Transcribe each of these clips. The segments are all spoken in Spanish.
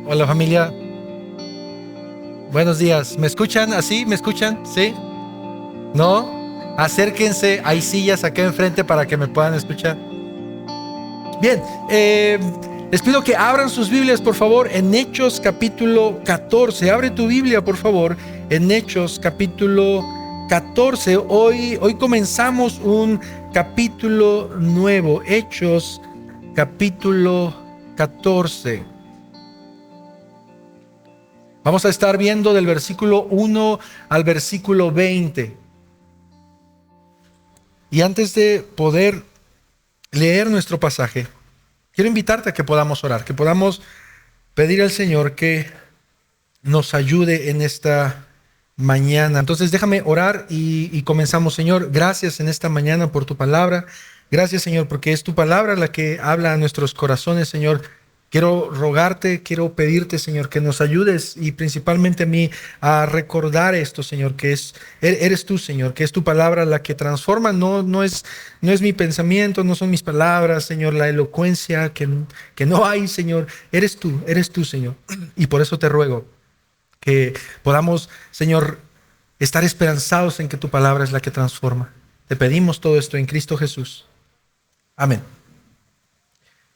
Hola familia, buenos días. ¿Me escuchan así? ¿Me escuchan? ¿Sí? ¿No? Acérquense, hay sillas acá enfrente para que me puedan escuchar. Bien, les pido que abran sus Biblias por favor en Hechos capítulo 14. Abre tu Biblia por favor en Hechos capítulo 14. Hoy comenzamos un capítulo nuevo, Hechos capítulo 14. Vamos a estar viendo del versículo 1 al versículo 20. Y antes de poder leer nuestro pasaje, quiero invitarte a que podamos orar, que podamos pedir al Señor que nos ayude en esta mañana. Entonces déjame orar y comenzamos. Señor, gracias en esta mañana por tu palabra. Gracias, Señor, porque es tu palabra la que habla a nuestros corazones, Señor. Quiero rogarte, quiero pedirte, Señor, que nos ayudes y principalmente a mí a recordar esto, Señor, que eres tú, Señor, que es tu palabra la que transforma, no es mi pensamiento, no son mis palabras, Señor, la elocuencia que no hay, Señor, eres tú, Señor. Y por eso te ruego que podamos, Señor, estar esperanzados en que tu palabra es la que transforma. Te pedimos todo esto en Cristo Jesús. Amén.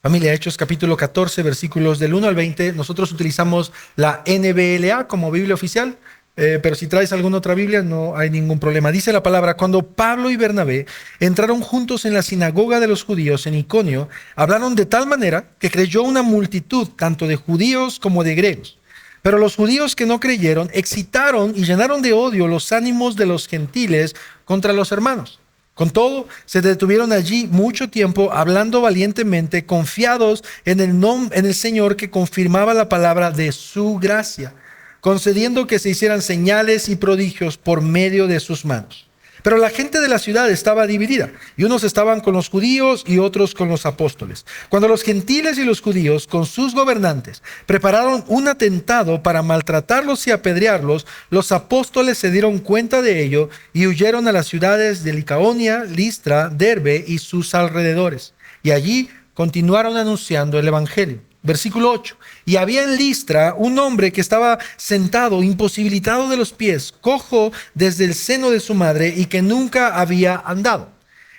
Familia, Hechos capítulo 14, versículos del 1 al 20. Nosotros utilizamos la NBLA como Biblia oficial, pero si traes alguna otra Biblia no hay ningún problema. Dice la palabra: cuando Pablo y Bernabé entraron juntos en la sinagoga de los judíos en Iconio, hablaron de tal manera que creyó una multitud, tanto de judíos como de griegos. Pero los judíos que no creyeron excitaron y llenaron de odio los ánimos de los gentiles contra los hermanos. Con todo, se detuvieron allí mucho tiempo hablando valientemente, confiados en el Señor, que confirmaba la palabra de su gracia, concediendo que se hicieran señales y prodigios por medio de sus manos. Pero la gente de la ciudad estaba dividida, y unos estaban con los judíos y otros con los apóstoles. Cuando los gentiles y los judíos, con sus gobernantes, prepararon un atentado para maltratarlos y apedrearlos, los apóstoles se dieron cuenta de ello y huyeron a las ciudades de Licaonia, Listra, Derbe y sus alrededores. Y allí continuaron anunciando el evangelio. Versículo 8. Y había en Listra un hombre que estaba sentado, imposibilitado de los pies, cojo desde el seno de su madre, y que nunca había andado.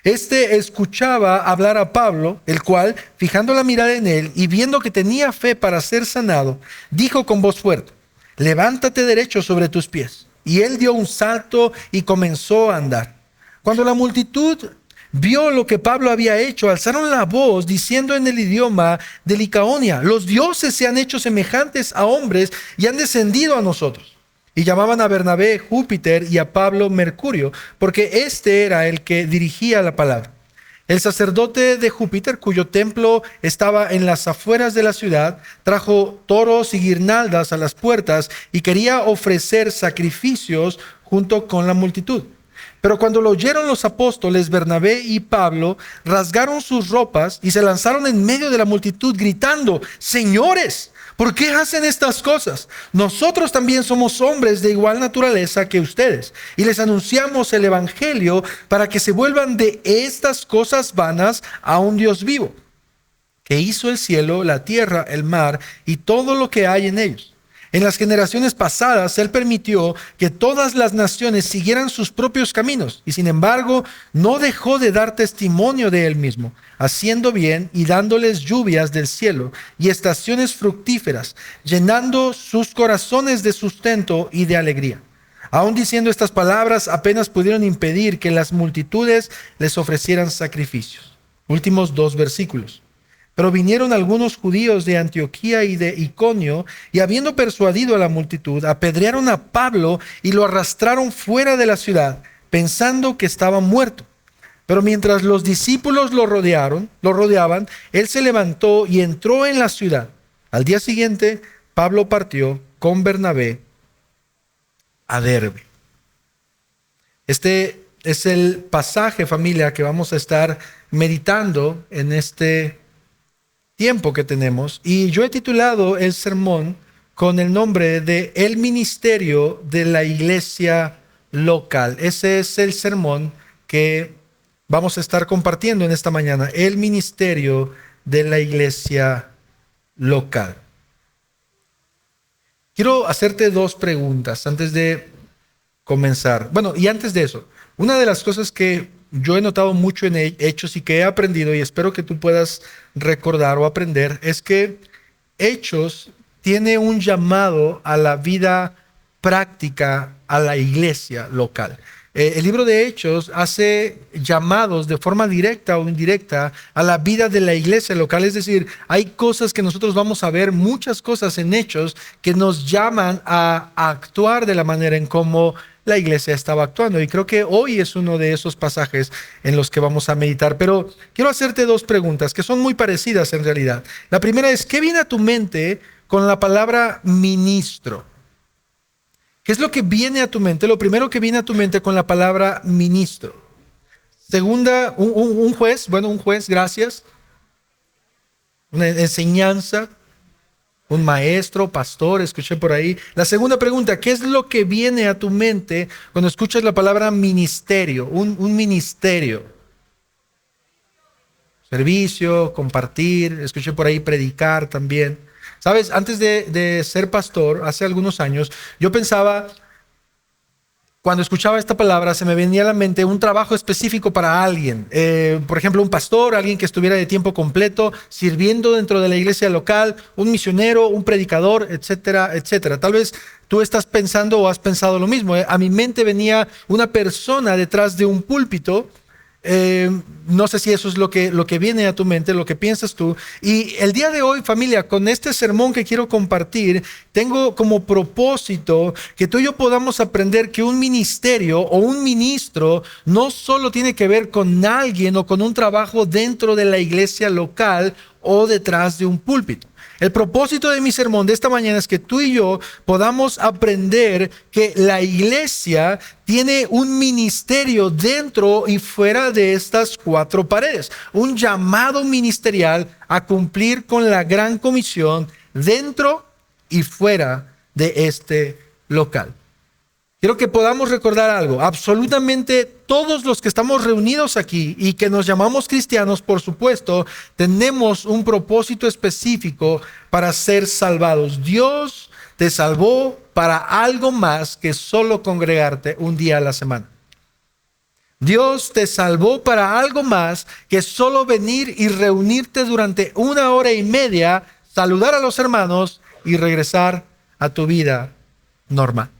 Este escuchaba hablar a Pablo, el cual, fijando la mirada en él y viendo que tenía fe para ser sanado, dijo con voz fuerte: levántate derecho sobre tus pies. Y él dio un salto y comenzó a andar. Cuando la multitud vio lo que Pablo había hecho, alzaron la voz diciendo en el idioma de Licaonia: los dioses se han hecho semejantes a hombres y han descendido a nosotros. Y llamaban a Bernabé Júpiter y a Pablo Mercurio, porque este era el que dirigía la palabra. El sacerdote de Júpiter, cuyo templo estaba en las afueras de la ciudad, trajo toros y guirnaldas a las puertas y quería ofrecer sacrificios junto con la multitud. Pero cuando lo oyeron los apóstoles, Bernabé y Pablo rasgaron sus ropas y se lanzaron en medio de la multitud gritando: señores, ¿por qué hacen estas cosas? Nosotros también somos hombres de igual naturaleza que ustedes, y les anunciamos el evangelio para que se vuelvan de estas cosas vanas a un Dios vivo, que hizo el cielo, la tierra, el mar y todo lo que hay en ellos. En las generaciones pasadas, Él permitió que todas las naciones siguieran sus propios caminos, y sin embargo, no dejó de dar testimonio de Él mismo, haciendo bien y dándoles lluvias del cielo y estaciones fructíferas, llenando sus corazones de sustento y de alegría. Aún diciendo estas palabras, apenas pudieron impedir que las multitudes les ofrecieran sacrificios. Últimos dos versículos. Pero vinieron algunos judíos de Antioquía y de Iconio, y habiendo persuadido a la multitud, apedrearon a Pablo y lo arrastraron fuera de la ciudad, pensando que estaba muerto. Pero mientras los discípulos lo rodeaban, él se levantó y entró en la ciudad. Al día siguiente, Pablo partió con Bernabé a Derbe. Este es el pasaje, familia, que vamos a estar meditando en este tiempo que tenemos, y yo he titulado el sermón con el nombre de El ministerio de la iglesia local. Ese es el sermón que vamos a estar compartiendo en esta mañana: el ministerio de la iglesia local. quiero hacerte dos preguntas antes de comenzar. Bueno, y antes de eso, una de las cosas que yo he notado mucho en Hechos y que he aprendido, y espero que tú puedas recordar o aprender, es que Hechos tiene un llamado a la vida práctica a la iglesia local. El libro de Hechos hace llamados de forma directa o indirecta a la vida de la iglesia local. Es decir, hay cosas que nosotros vamos a ver, muchas cosas en Hechos que nos llaman a actuar de la manera en cómo la iglesia estaba actuando. Y creo que hoy es uno de esos pasajes en los que vamos a meditar. Pero quiero hacerte dos preguntas que son muy parecidas en realidad. La primera es, ¿qué viene a tu mente con la palabra ministro? ¿Qué es lo que viene a tu mente? Lo primero que viene a tu mente con la palabra ministro. Segunda, un juez, gracias. Una enseñanza, un maestro, pastor, escuché por ahí. La segunda pregunta, ¿qué es lo que viene a tu mente cuando escuchas la palabra ministerio? Un ministerio. Servicio, compartir, escuché por ahí predicar también. Sabes, antes de ser pastor, hace algunos años, yo pensaba, cuando escuchaba esta palabra, se me venía a la mente un trabajo específico para alguien. Por ejemplo, un pastor, alguien que estuviera de tiempo completo, sirviendo dentro de la iglesia local, un misionero, un predicador, etcétera, etcétera. Tal vez tú estás pensando o has pensado lo mismo. A mi mente venía una persona detrás de un púlpito. No sé si eso es lo que viene a tu mente, lo que piensas tú. Y el día de hoy, familia, con este sermón que quiero compartir, tengo como propósito que tú y yo podamos aprender que un ministerio o un ministro no solo tiene que ver con alguien o con un trabajo dentro de la iglesia local o detrás de un púlpito. El propósito de mi sermón de esta mañana es que tú y yo podamos aprender que la iglesia tiene un ministerio dentro y fuera de estas cuatro paredes. Un llamado ministerial a cumplir con la gran comisión dentro y fuera de este local. Quiero que podamos recordar algo. Absolutamente todos los que estamos reunidos aquí y que nos llamamos cristianos, por supuesto, tenemos un propósito específico para ser salvados. Dios te salvó para algo más que solo congregarte un día a la semana. Dios te salvó para algo más que solo venir y reunirte durante 1 hora y media, saludar a los hermanos y regresar a tu vida normal.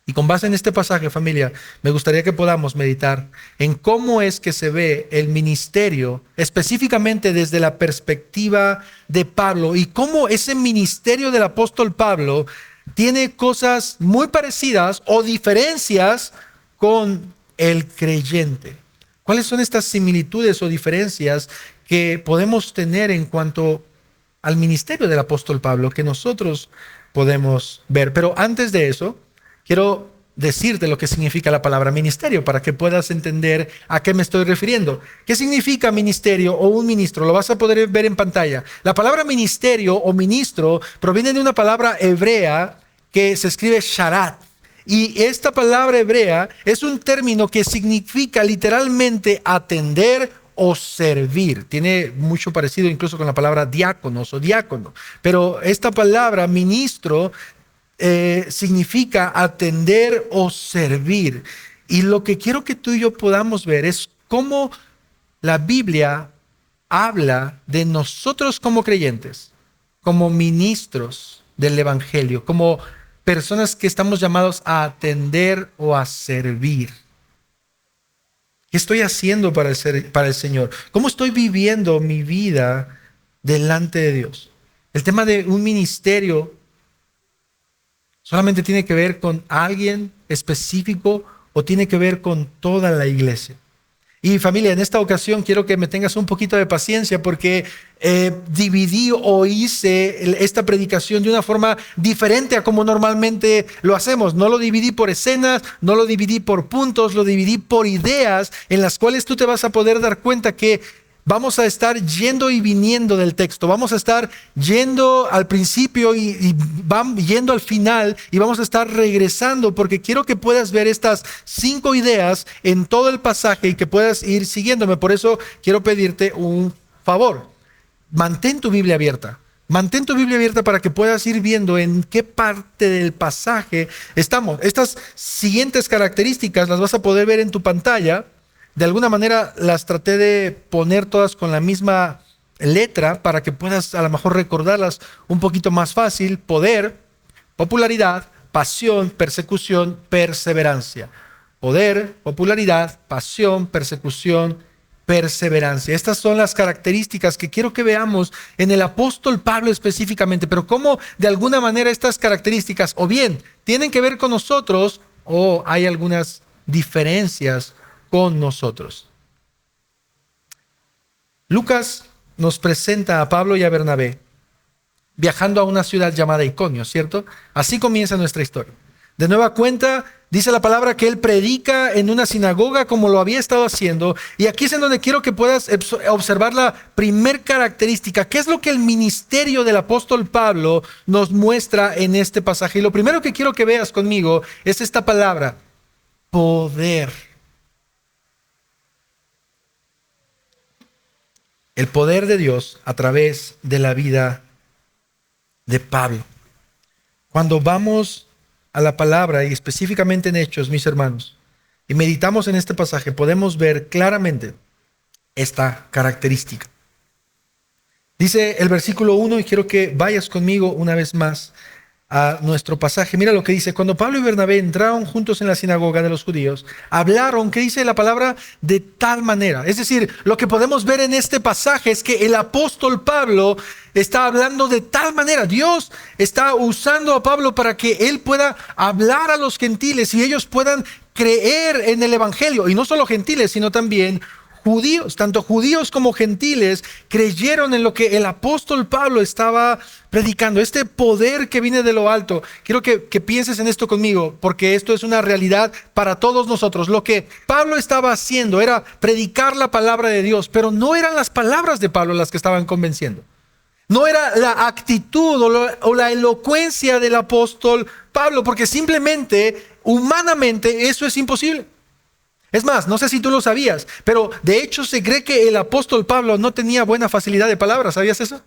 Y con base en este pasaje, familia, me gustaría que podamos meditar en cómo es que se ve el ministerio, específicamente desde la perspectiva de Pablo, y cómo ese ministerio del apóstol Pablo tiene cosas muy parecidas o diferencias con el creyente. ¿Cuáles son estas similitudes o diferencias que podemos tener en cuanto al ministerio del apóstol Pablo que nosotros podemos ver? Pero antes de eso, quiero decirte lo que significa la palabra ministerio para que puedas entender a qué me estoy refiriendo. ¿Qué significa ministerio o un ministro? Lo vas a poder ver en pantalla. La palabra ministerio o ministro proviene de una palabra hebrea que se escribe sharat. Y esta palabra hebrea es un término que significa literalmente atender o servir. Tiene mucho parecido incluso con la palabra diáconos o diácono. Pero esta palabra ministro significa atender o servir. Y lo que quiero que tú y yo podamos ver es cómo la Biblia habla de nosotros como creyentes, como ministros del Evangelio, como personas que estamos llamados a atender o a servir. ¿Qué estoy haciendo para el Señor? ¿Cómo estoy viviendo mi vida delante de Dios? El tema de un ministerio solamente tiene que ver con alguien específico o tiene que ver con toda la iglesia. Y familia, en esta ocasión quiero que me tengas un poquito de paciencia porque dividí o hice esta predicación de una forma diferente a como normalmente lo hacemos. No lo dividí por escenas, no lo dividí por puntos, lo dividí por ideas en las cuales tú te vas a poder dar cuenta que vamos a estar yendo y viniendo del texto. Vamos a estar yendo al principio y yendo al final y vamos a estar regresando porque quiero que puedas ver estas 5 ideas en todo el pasaje y que puedas ir siguiéndome. Por eso quiero pedirte un favor. Mantén tu Biblia abierta. Mantén tu Biblia abierta para que puedas ir viendo en qué parte del pasaje estamos. Estas siguientes características las vas a poder ver en tu pantalla. De alguna manera las traté de poner todas con la misma letra para que puedas a lo mejor recordarlas un poquito más fácil. Poder, popularidad, pasión, persecución, perseverancia. Poder, popularidad, pasión, persecución, perseverancia. Estas son las características que quiero que veamos en el apóstol Pablo específicamente, pero cómo de alguna manera estas características o bien tienen que ver con nosotros o hay algunas diferencias con nosotros. Lucas nos presenta a Pablo y a Bernabé viajando a una ciudad llamada Iconio, ¿cierto? Así comienza nuestra historia. De nueva cuenta, dice la palabra que él predica en una sinagoga como lo había estado haciendo. Y aquí es en donde quiero que puedas observar la primer característica. ¿Qué es lo que el ministerio del apóstol Pablo nos muestra en este pasaje? Y lo primero que quiero que veas conmigo es esta palabra: poder. El poder de Dios a través de la vida de Pablo. Cuando vamos a la palabra y específicamente en Hechos, mis hermanos, y meditamos en este pasaje, podemos ver claramente esta característica. Dice el versículo 1, y quiero que vayas conmigo una vez más a nuestro pasaje. Mira lo que dice: cuando Pablo y Bernabé entraron juntos en la sinagoga de los judíos, hablaron, ¿qué dice la palabra? De tal manera. Es decir, lo que podemos ver en este pasaje es que el apóstol Pablo está hablando de tal manera. Dios está usando a Pablo para que él pueda hablar a los gentiles y ellos puedan creer en el evangelio. Y no solo gentiles, sino también judíos. Tanto judíos como gentiles creyeron en lo que el apóstol Pablo estaba predicando. Este poder que viene de lo alto. Quiero que pienses en esto conmigo, porque esto es una realidad para todos nosotros. Lo que Pablo estaba haciendo era predicar la palabra de Dios, pero no eran las palabras de Pablo las que estaban convenciendo. No era la actitud o la elocuencia del apóstol Pablo, porque simplemente, humanamente, eso es imposible. Es más, no sé si tú lo sabías, pero de hecho se cree que el apóstol Pablo no tenía buena facilidad de palabras. ¿Sabías eso?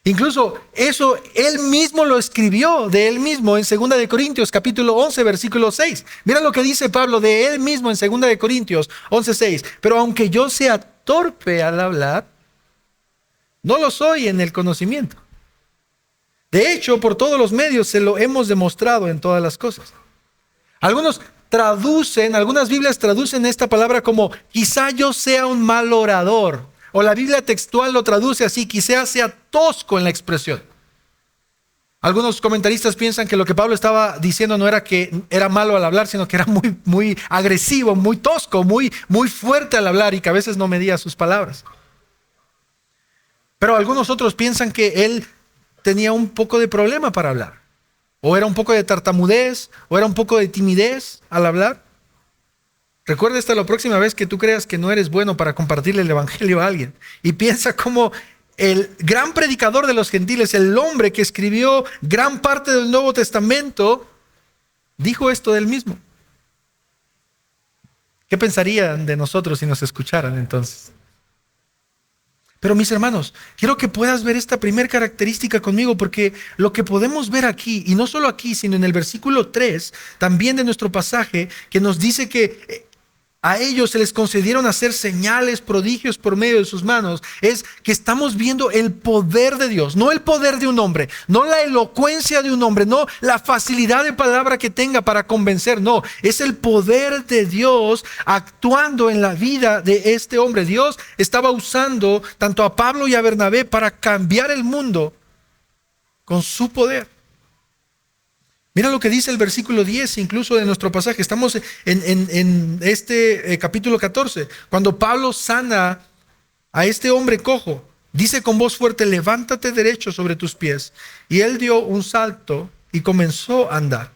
Incluso eso él mismo lo escribió de él mismo en 2 de Corintios capítulo 11 versículo 6. Mira lo que dice Pablo de él mismo en 2 de Corintios 11:6. Pero aunque yo sea torpe al hablar, no lo soy en el conocimiento. De hecho, por todos los medios se lo hemos demostrado en todas las cosas. Algunas Biblias traducen esta palabra como quizá yo sea un mal orador. O la Biblia textual lo traduce así: quizá sea tosco en la expresión. Algunos comentaristas piensan que lo que Pablo estaba diciendo no era que era malo al hablar, sino que era muy agresivo, muy tosco, muy fuerte al hablar y que a veces no medía sus palabras. Pero algunos otros piensan que él tenía un poco de problema para hablar. O era un poco de tartamudez, o era un poco de timidez al hablar. Recuerda hasta la próxima vez que tú creas que no eres bueno para compartirle el evangelio a alguien. Y piensa como el gran predicador de los gentiles, el hombre que escribió gran parte del Nuevo Testamento, dijo esto de él mismo. ¿Qué pensarían de nosotros si nos escucharan entonces? Pero mis hermanos, quiero que puedas ver esta primera característica conmigo, porque lo que podemos ver aquí, y no solo aquí, sino en el versículo 3, también de nuestro pasaje, que nos dice que a ellos se les concedieron hacer señales, prodigios por medio de sus manos, es que estamos viendo el poder de Dios, no el poder de un hombre, no la elocuencia de un hombre, no la facilidad de palabra que tenga para convencer, no, es el poder de Dios actuando en la vida de este hombre. Dios estaba usando tanto a Pablo y a Bernabé para cambiar el mundo con su poder. Mira lo que dice el versículo 10 incluso de nuestro pasaje. Estamos en este capítulo 14. Cuando Pablo sana a este hombre cojo, dice con voz fuerte: levántate derecho sobre tus pies. Y él dio un salto y comenzó a andar.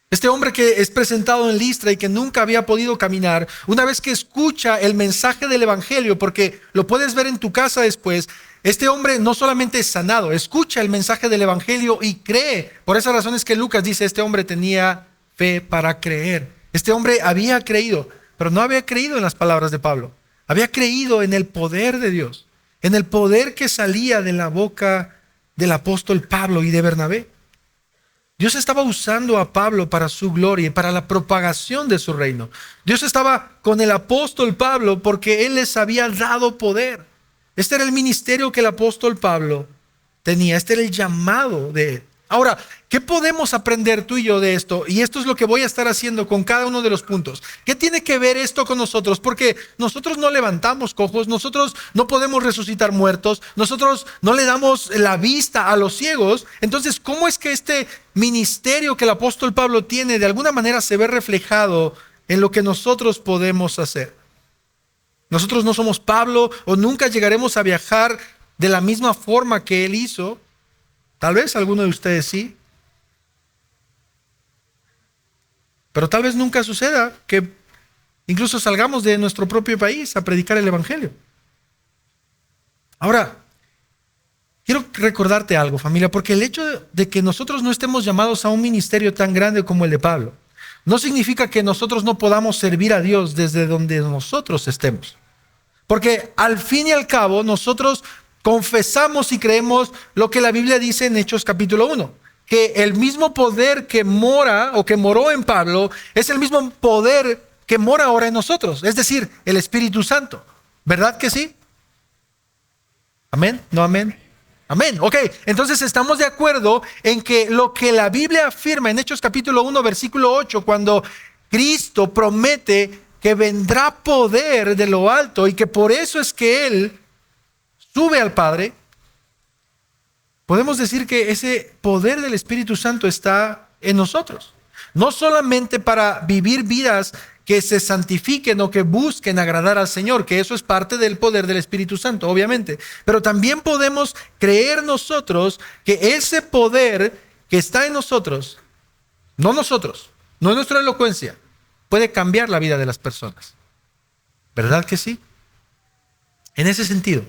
Este hombre que es presentado en Listra y que nunca había podido caminar, una vez que escucha el mensaje del evangelio, porque lo puedes ver en tu casa después, este hombre no solamente es sanado, escucha el mensaje del evangelio y cree. Por esa razón es que Lucas dice: este hombre tenía fe para creer. Este hombre había creído, pero no había creído en las palabras de Pablo. Había creído en el poder de Dios. en el poder que salía de la boca del apóstol Pablo y de Bernabé. Dios estaba usando a Pablo para su gloria y para la propagación de su reino. Dios estaba con el apóstol Pablo porque Él les había dado poder. Este era el ministerio que el apóstol Pablo tenía. Este era el llamado de él. Ahora, ¿qué podemos aprender tú y yo de esto? Y esto es lo que voy a estar haciendo con cada uno de los puntos. ¿Qué tiene que ver esto con nosotros? Porque nosotros no levantamos cojos, nosotros no podemos resucitar muertos, nosotros no le damos la vista a los ciegos. Entonces, ¿cómo es que este ministerio que el apóstol Pablo tiene de alguna manera se ve reflejado en lo que nosotros podemos hacer? Nosotros no somos Pablo o nunca llegaremos a viajar de la misma forma que él hizo. Tal vez alguno de ustedes sí. Pero tal vez nunca suceda que incluso salgamos de nuestro propio país a predicar el evangelio. Ahora, quiero recordarte algo, familia, porque el hecho de que nosotros no estemos llamados a un ministerio tan grande como el de Pablo, no significa que nosotros no podamos servir a Dios desde donde nosotros estemos. Porque al fin y al cabo, nosotros confesamos y creemos lo que la Biblia dice en Hechos capítulo 1, que el mismo poder que mora o que moró en Pablo es el mismo poder que mora ahora en nosotros, es decir, el Espíritu Santo. ¿Verdad que sí? ¿Amén? ¿No amén? Amén. Ok, entonces estamos de acuerdo en que lo que la Biblia afirma en Hechos capítulo 1, versículo 8, cuando Cristo promete que vendrá poder de lo alto y que por eso es que Él sube al Padre, podemos decir que ese poder del Espíritu Santo está en nosotros. No solamente para vivir vidas que se santifiquen o que busquen agradar al Señor, que eso es parte del poder del Espíritu Santo, obviamente. Pero también podemos creer nosotros que ese poder que está en nosotros, no es nuestra elocuencia, puede cambiar la vida de las personas. ¿Verdad que sí? En ese sentido,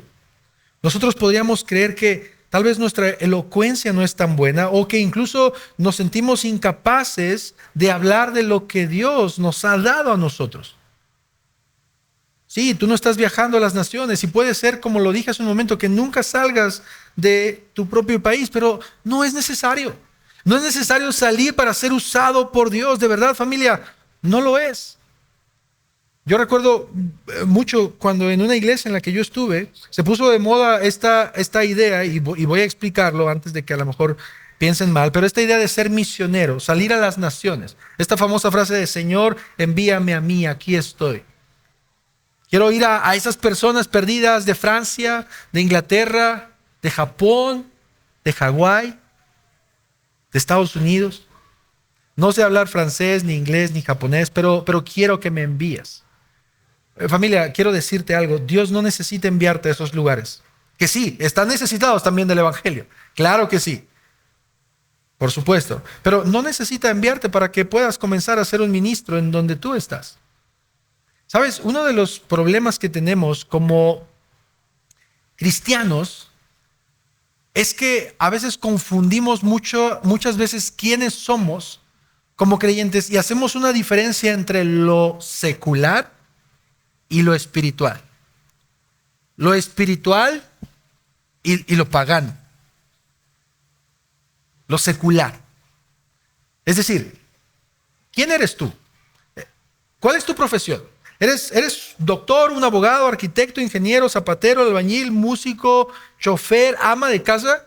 nosotros podríamos creer que tal vez nuestra elocuencia no es tan buena o que incluso nos sentimos incapaces de hablar de lo que Dios nos ha dado a nosotros. Sí, tú no estás viajando a las naciones y puede ser, como lo dije hace un momento, que nunca salgas de tu propio país, pero no es necesario. No es necesario salir para ser usado por Dios, de verdad, familia, no lo es. Yo recuerdo mucho cuando en una iglesia en la que yo estuve, se puso de moda esta idea, y voy a explicarlo antes de que a lo mejor piensen mal, pero esta idea de ser misionero, salir a las naciones. Esta famosa frase de Señor, envíame a mí, aquí estoy. Quiero ir a esas personas perdidas de Francia, de Inglaterra, de Japón, de Hawái, de Estados Unidos. No sé hablar francés, ni inglés, ni japonés, pero quiero que me envíes. Familia, quiero decirte algo. Dios no necesita enviarte a esos lugares. Que sí, están necesitados también del evangelio. Claro que sí. Por supuesto. Pero no necesita enviarte para que puedas comenzar a ser un ministro en donde tú estás. ¿Sabes? Uno de los problemas que tenemos como cristianos es que a veces confundimos muchas veces quiénes somos como creyentes y hacemos una diferencia entre lo secular y lo espiritual. Lo espiritual y lo pagano. Lo secular. Es decir, ¿quién eres tú? ¿Cuál es tu profesión? ¿Eres doctor, un abogado, arquitecto, ingeniero, zapatero, albañil, músico, chofer, ama de casa?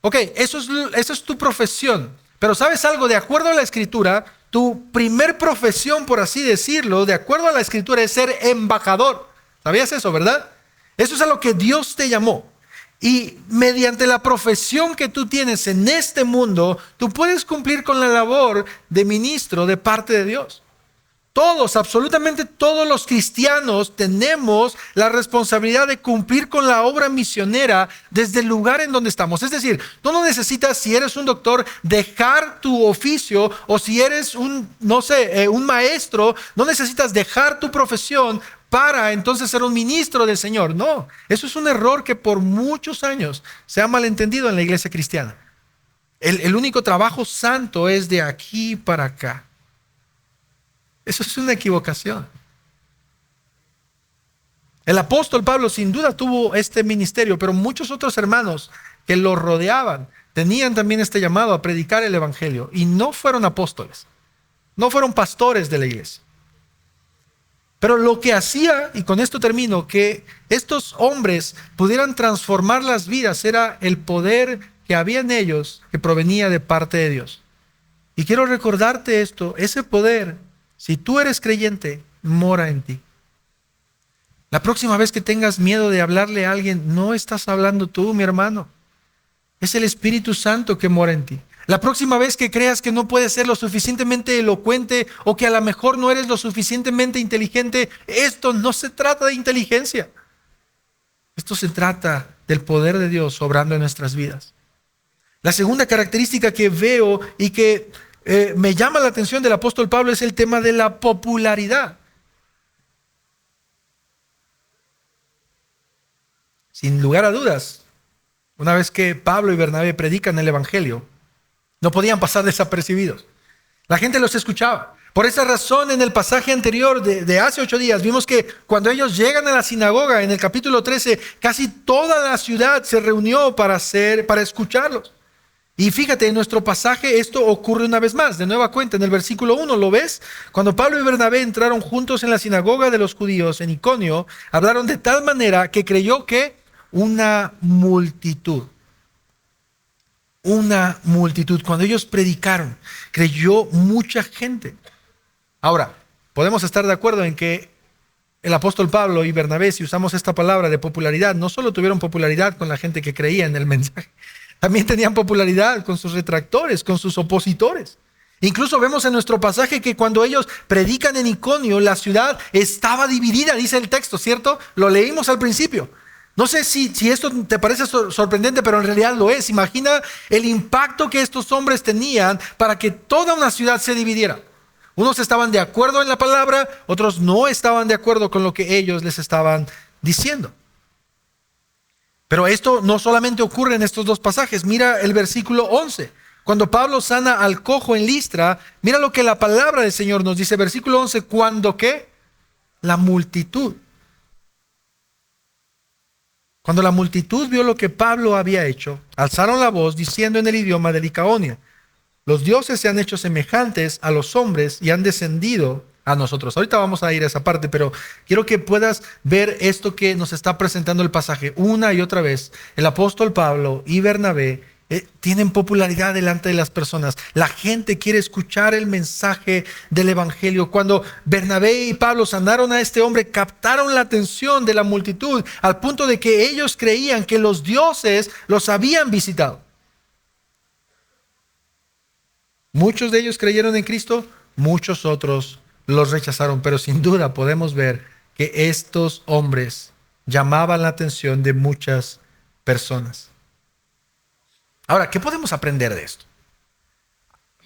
Ok, eso es tu profesión. Pero ¿sabes algo? De acuerdo a la Escritura, tu primer profesión, por así decirlo, de acuerdo a la Escritura, es ser embajador. ¿Sabías eso, verdad? Eso es a lo que Dios te llamó. Y mediante la profesión que tú tienes en este mundo, tú puedes cumplir con la labor de ministro de parte de Dios. Todos, absolutamente todos los cristianos tenemos la responsabilidad de cumplir con la obra misionera desde el lugar en donde estamos. Es decir, tú no necesitas, si eres un doctor, dejar tu oficio, o si eres un maestro, no necesitas dejar tu profesión para entonces ser un ministro del Señor. No, eso es un error que por muchos años se ha malentendido en la iglesia cristiana. El único trabajo santo es de aquí para acá. Eso es una equivocación. El apóstol Pablo sin duda tuvo este ministerio, pero muchos otros hermanos que lo rodeaban tenían también este llamado a predicar el evangelio y no fueron apóstoles, no fueron pastores de la iglesia. Pero lo que hacía, y con esto termino, que estos hombres pudieran transformar las vidas era el poder que había en ellos que provenía de parte de Dios. Y quiero recordarte esto, ese poder, si tú eres creyente, mora en ti. La próxima vez que tengas miedo de hablarle a alguien, no estás hablando tú, mi hermano. Es el Espíritu Santo que mora en ti. La próxima vez que creas que no puedes ser lo suficientemente elocuente o que a lo mejor no eres lo suficientemente inteligente, esto no se trata de inteligencia. Esto se trata del poder de Dios obrando en nuestras vidas. La segunda característica que veo y que me llama la atención del apóstol Pablo es el tema de la popularidad. Sin lugar a dudas, una vez que Pablo y Bernabé predican el evangelio, no podían pasar desapercibidos. La gente los escuchaba. Por esa razón, en el pasaje anterior de hace 8 días, vimos que cuando ellos llegan a la sinagoga, en el capítulo 13, casi toda la ciudad se reunió para escucharlos. Y fíjate, en nuestro pasaje esto ocurre una vez más, de nueva cuenta, en el versículo 1, ¿lo ves? Cuando Pablo y Bernabé entraron juntos en la sinagoga de los judíos en Iconio, hablaron de tal manera que creyó que una multitud. Una multitud. Cuando ellos predicaron, creyó mucha gente. Ahora, podemos estar de acuerdo en que el apóstol Pablo y Bernabé, si usamos esta palabra de popularidad, no solo tuvieron popularidad con la gente que creía en el mensaje, también tenían popularidad con sus retractores, con sus opositores. Incluso vemos en nuestro pasaje que cuando ellos predican en Iconio, la ciudad estaba dividida, dice el texto, ¿cierto? Lo leímos al principio. No sé si esto te parece sorprendente, pero en realidad lo es. Imagina el impacto que estos hombres tenían para que toda una ciudad se dividiera. Unos estaban de acuerdo en la palabra, otros no estaban de acuerdo con lo que ellos les estaban diciendo. Pero esto no solamente ocurre en estos dos pasajes. Mira el versículo 11. Cuando Pablo sana al cojo en Listra, mira lo que la palabra del Señor nos dice. Versículo 11, ¿cuándo qué? La multitud. Cuando la multitud vio lo que Pablo había hecho, alzaron la voz diciendo en el idioma de Licaonia: los dioses se han hecho semejantes a los hombres y han descendido a nosotros. Ahorita vamos a ir a esa parte, pero quiero que puedas ver esto que nos está presentando el pasaje una y otra vez. El apóstol Pablo y Bernabé tienen popularidad delante de las personas. La gente quiere escuchar el mensaje del evangelio. Cuando Bernabé y Pablo sanaron a este hombre, captaron la atención de la multitud al punto de que ellos creían que los dioses los habían visitado. Muchos de ellos creyeron en Cristo, muchos otros los rechazaron, pero sin duda podemos ver que estos hombres llamaban la atención de muchas personas. Ahora, ¿qué podemos aprender de esto?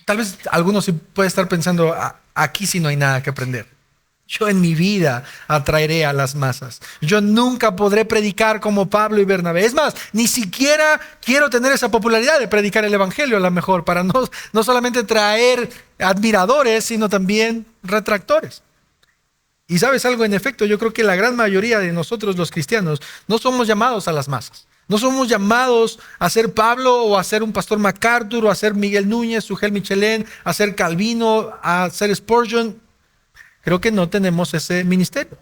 Tal vez algunos sí pueden estar pensando, aquí sí no hay nada que aprender. Yo en mi vida atraeré a las masas. Yo nunca podré predicar como Pablo y Bernabé. Es más, ni siquiera quiero tener esa popularidad de predicar el evangelio a lo mejor, para no solamente traer admiradores, sino también retractores. Y sabes algo, en efecto, yo creo que la gran mayoría de nosotros los cristianos no somos llamados a las masas. No somos llamados a ser Pablo o a ser un pastor MacArthur o a ser Miguel Núñez, Sugel Michelén, a ser Calvino, a ser Spurgeon. Creo que no tenemos ese ministerio.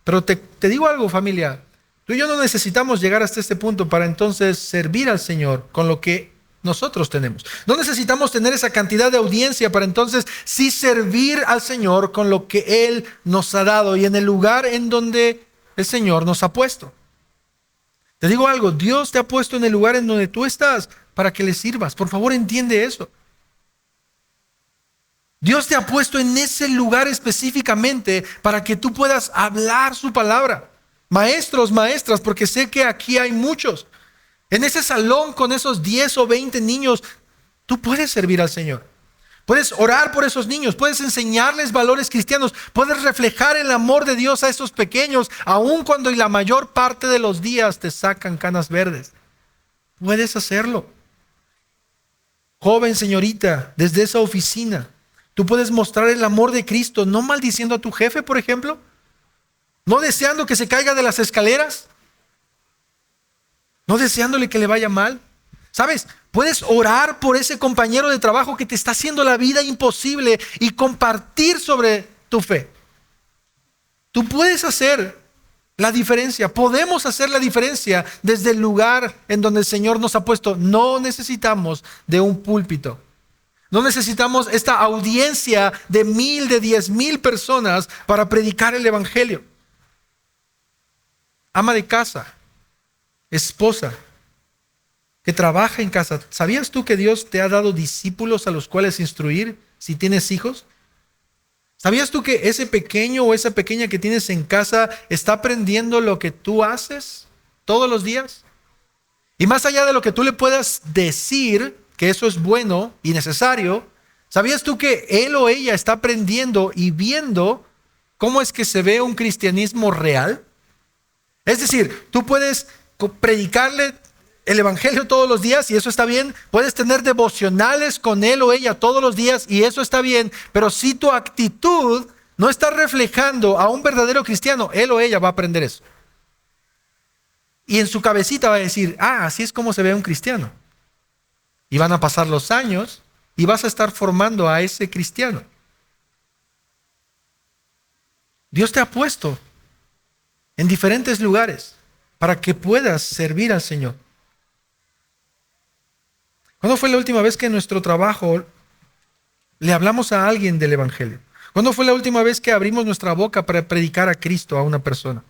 Pero te digo algo, familia. Tú y yo no necesitamos llegar hasta este punto para entonces servir al Señor con lo que nosotros tenemos. No necesitamos tener esa cantidad de audiencia para entonces sí servir al Señor con lo que Él nos ha dado y en el lugar en donde el Señor nos ha puesto. Te digo algo, Dios te ha puesto en el lugar en donde tú estás para que le sirvas. Por favor, entiende eso. Dios te ha puesto en ese lugar específicamente para que tú puedas hablar su palabra. Maestros, maestras, porque sé que aquí hay muchos. En ese salón con esos 10 o 20 niños, tú puedes servir al Señor. Puedes orar por esos niños, puedes enseñarles valores cristianos, puedes reflejar el amor de Dios a esos pequeños, aun cuando la mayor parte de los días te sacan canas verdes. Puedes hacerlo. Joven señorita, desde esa oficina, tú puedes mostrar el amor de Cristo, no maldiciendo a tu jefe, por ejemplo. no deseando que se caiga de las escaleras, no deseándole que le vaya mal. ¿Sabes? Puedes orar por ese compañero de trabajo que te está haciendo la vida imposible y compartir sobre tu fe. Tú puedes hacer la diferencia, podemos hacer la diferencia desde el lugar en donde el Señor nos ha puesto. No necesitamos de un púlpito. No necesitamos esta audiencia de 1,000, de 10,000 personas para predicar el evangelio. Ama de casa, esposa, que trabaja en casa. ¿Sabías tú que Dios te ha dado discípulos a los cuales instruir si tienes hijos? ¿Sabías tú que ese pequeño o esa pequeña que tienes en casa está aprendiendo lo que tú haces todos los días? Y más allá de lo que tú le puedas decir, que eso es bueno y necesario, ¿sabías tú que él o ella está aprendiendo y viendo cómo es que se ve un cristianismo real? Es decir, tú puedes predicarle el evangelio todos los días y eso está bien. Puedes tener devocionales con él o ella todos los días y eso está bien. Pero si tu actitud no está reflejando a un verdadero cristiano, él o ella va a aprender eso. Y en su cabecita va a decir, así es como se ve un cristiano. Y van a pasar los años y vas a estar formando a ese cristiano. Dios te ha puesto en diferentes lugares para que puedas servir al Señor. ¿Cuándo fue la última vez que en nuestro trabajo le hablamos a alguien del evangelio? ¿Cuándo fue la última vez que abrimos nuestra boca para predicar a Cristo a una persona?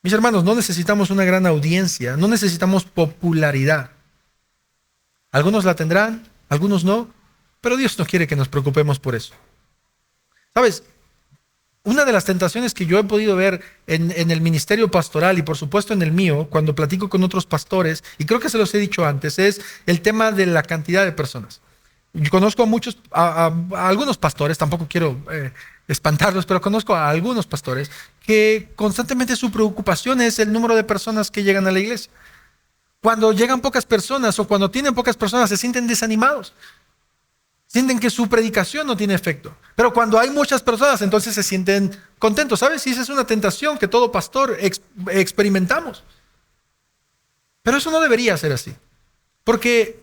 Mis hermanos, no necesitamos una gran audiencia, no necesitamos popularidad. Algunos la tendrán, algunos no, pero Dios no quiere que nos preocupemos por eso. ¿Sabes? Una de las tentaciones que yo he podido ver en el ministerio pastoral y por supuesto en el mío, cuando platico con otros pastores, y creo que se los he dicho antes, es el tema de la cantidad de personas. Yo conozco a algunos pastores, tampoco quiero espantarlos, pero conozco a algunos pastores que constantemente su preocupación es el número de personas que llegan a la iglesia. Cuando llegan pocas personas o cuando tienen pocas personas se sienten desanimados. Sienten que su predicación no tiene efecto. Pero cuando hay muchas personas, entonces se sienten contentos. ¿Sabes? Y esa es una tentación que todo pastor experimentamos. Pero eso no debería ser así. Porque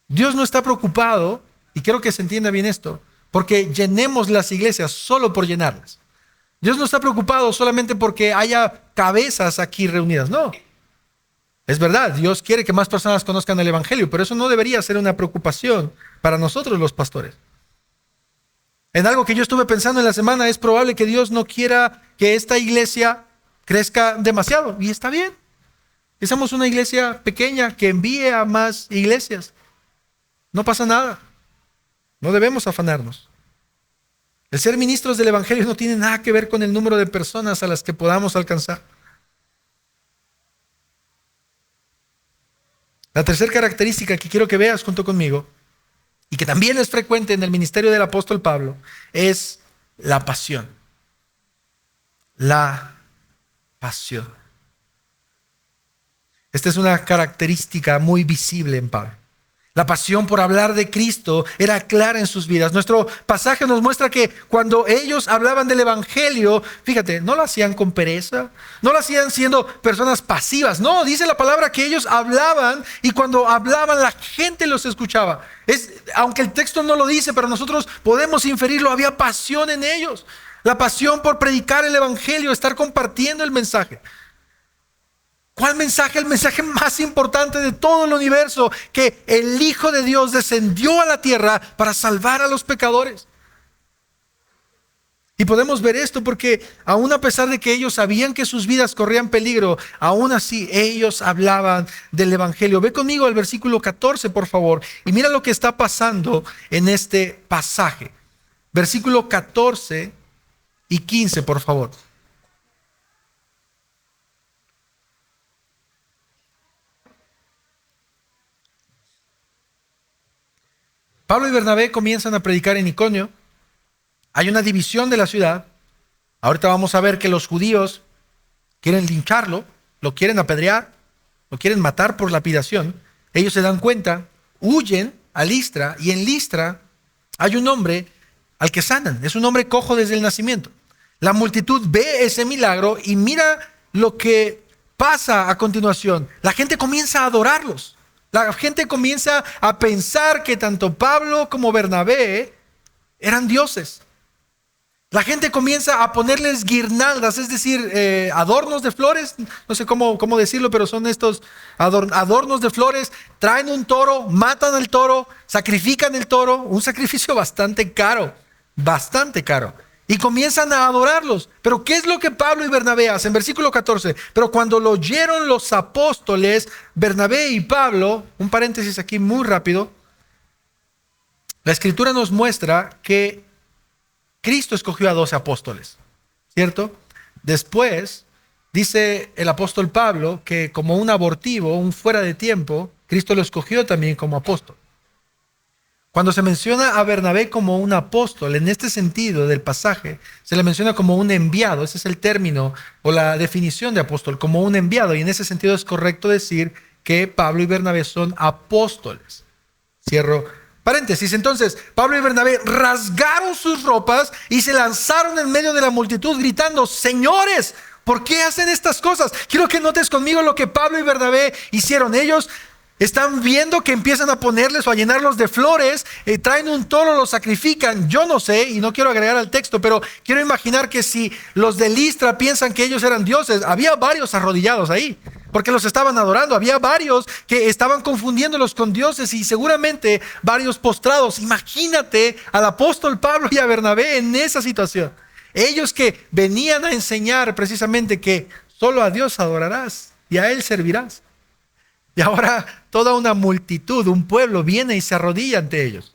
Dios no está preocupado, y quiero que se entienda bien esto, porque llenemos las iglesias solo por llenarlas. Dios no está preocupado solamente porque haya cabezas aquí reunidas. No. Es verdad, Dios quiere que más personas conozcan el evangelio, pero eso no debería ser una preocupación para nosotros los pastores. En algo que yo estuve pensando en la semana, es probable que Dios no quiera que esta iglesia crezca demasiado, y está bien. Que seamos una iglesia pequeña que envíe a más iglesias. No pasa nada. No debemos afanarnos. El ser ministros del evangelio no tiene nada que ver con el número de personas a las que podamos alcanzar. La tercera característica que quiero que veas junto conmigo, y que también es frecuente en el ministerio del apóstol Pablo, es la pasión. La pasión. Esta es una característica muy visible en Pablo. La pasión por hablar de Cristo era clara en sus vidas. Nuestro pasaje nos muestra que cuando ellos hablaban del evangelio, fíjate, no lo hacían con pereza, no lo hacían siendo personas pasivas. No, dice la palabra que ellos hablaban y cuando hablaban la gente los escuchaba. Aunque el texto no lo dice, pero nosotros podemos inferirlo, había pasión en ellos. La pasión por predicar el evangelio, estar compartiendo el mensaje. ¿Cuál mensaje? El mensaje más importante de todo el universo, que el Hijo de Dios descendió a la tierra para salvar a los pecadores. Y podemos ver esto porque aún a pesar de que ellos sabían que sus vidas corrían peligro, aún así ellos hablaban del evangelio. Ve conmigo al versículo 14, por favor, y mira lo que está pasando en este pasaje. Versículo 14 y 15, por favor. Pablo y Bernabé comienzan a predicar en Iconio. Hay una división de la ciudad. Ahorita vamos a ver que los judíos quieren lincharlo, lo quieren apedrear, lo quieren matar por lapidación. Ellos se dan cuenta, huyen a Listra, y en Listra hay un hombre al que sanan. Es un hombre cojo desde el nacimiento. La multitud ve ese milagro y mira lo que pasa a continuación. La gente comienza a adorarlos. La gente comienza a pensar que tanto Pablo como Bernabé eran dioses. La gente comienza a ponerles guirnaldas, es decir, adornos de flores, no sé cómo decirlo, pero son estos adornos de flores. Traen un toro, matan al toro, sacrifican el toro, un sacrificio bastante caro, y comienzan a adorarlos. Pero ¿qué es lo que Pablo y Bernabé hacen? Versículo 14, pero cuando lo oyeron los apóstoles, Bernabé y Pablo, un paréntesis aquí muy rápido, la Escritura nos muestra que Cristo escogió a 12 apóstoles, ¿cierto? Después, dice el apóstol Pablo que como un abortivo, un fuera de tiempo, Cristo lo escogió también como apóstol. Cuando se menciona a Bernabé como un apóstol, en este sentido del pasaje, se le menciona como un enviado. Ese es el término o la definición de apóstol, como un enviado. Y en ese sentido es correcto decir que Pablo y Bernabé son apóstoles. Cierro paréntesis. Entonces, Pablo y Bernabé rasgaron sus ropas y se lanzaron en medio de la multitud gritando: señores, ¿por qué hacen estas cosas? Quiero que notes conmigo lo que Pablo y Bernabé hicieron. Ellos están viendo que empiezan a ponerles o a llenarlos de flores, traen un toro, lo sacrifican. Yo no sé, y no quiero agregar al texto, pero quiero imaginar que si los de Listra piensan que ellos eran dioses, había varios arrodillados ahí, porque los estaban adorando. Había varios que estaban confundiéndolos con dioses y seguramente varios postrados. Imagínate al apóstol Pablo y a Bernabé en esa situación. Ellos que venían a enseñar precisamente que solo a Dios adorarás y a Él servirás. Y ahora toda una multitud, un pueblo viene y se arrodilla ante ellos.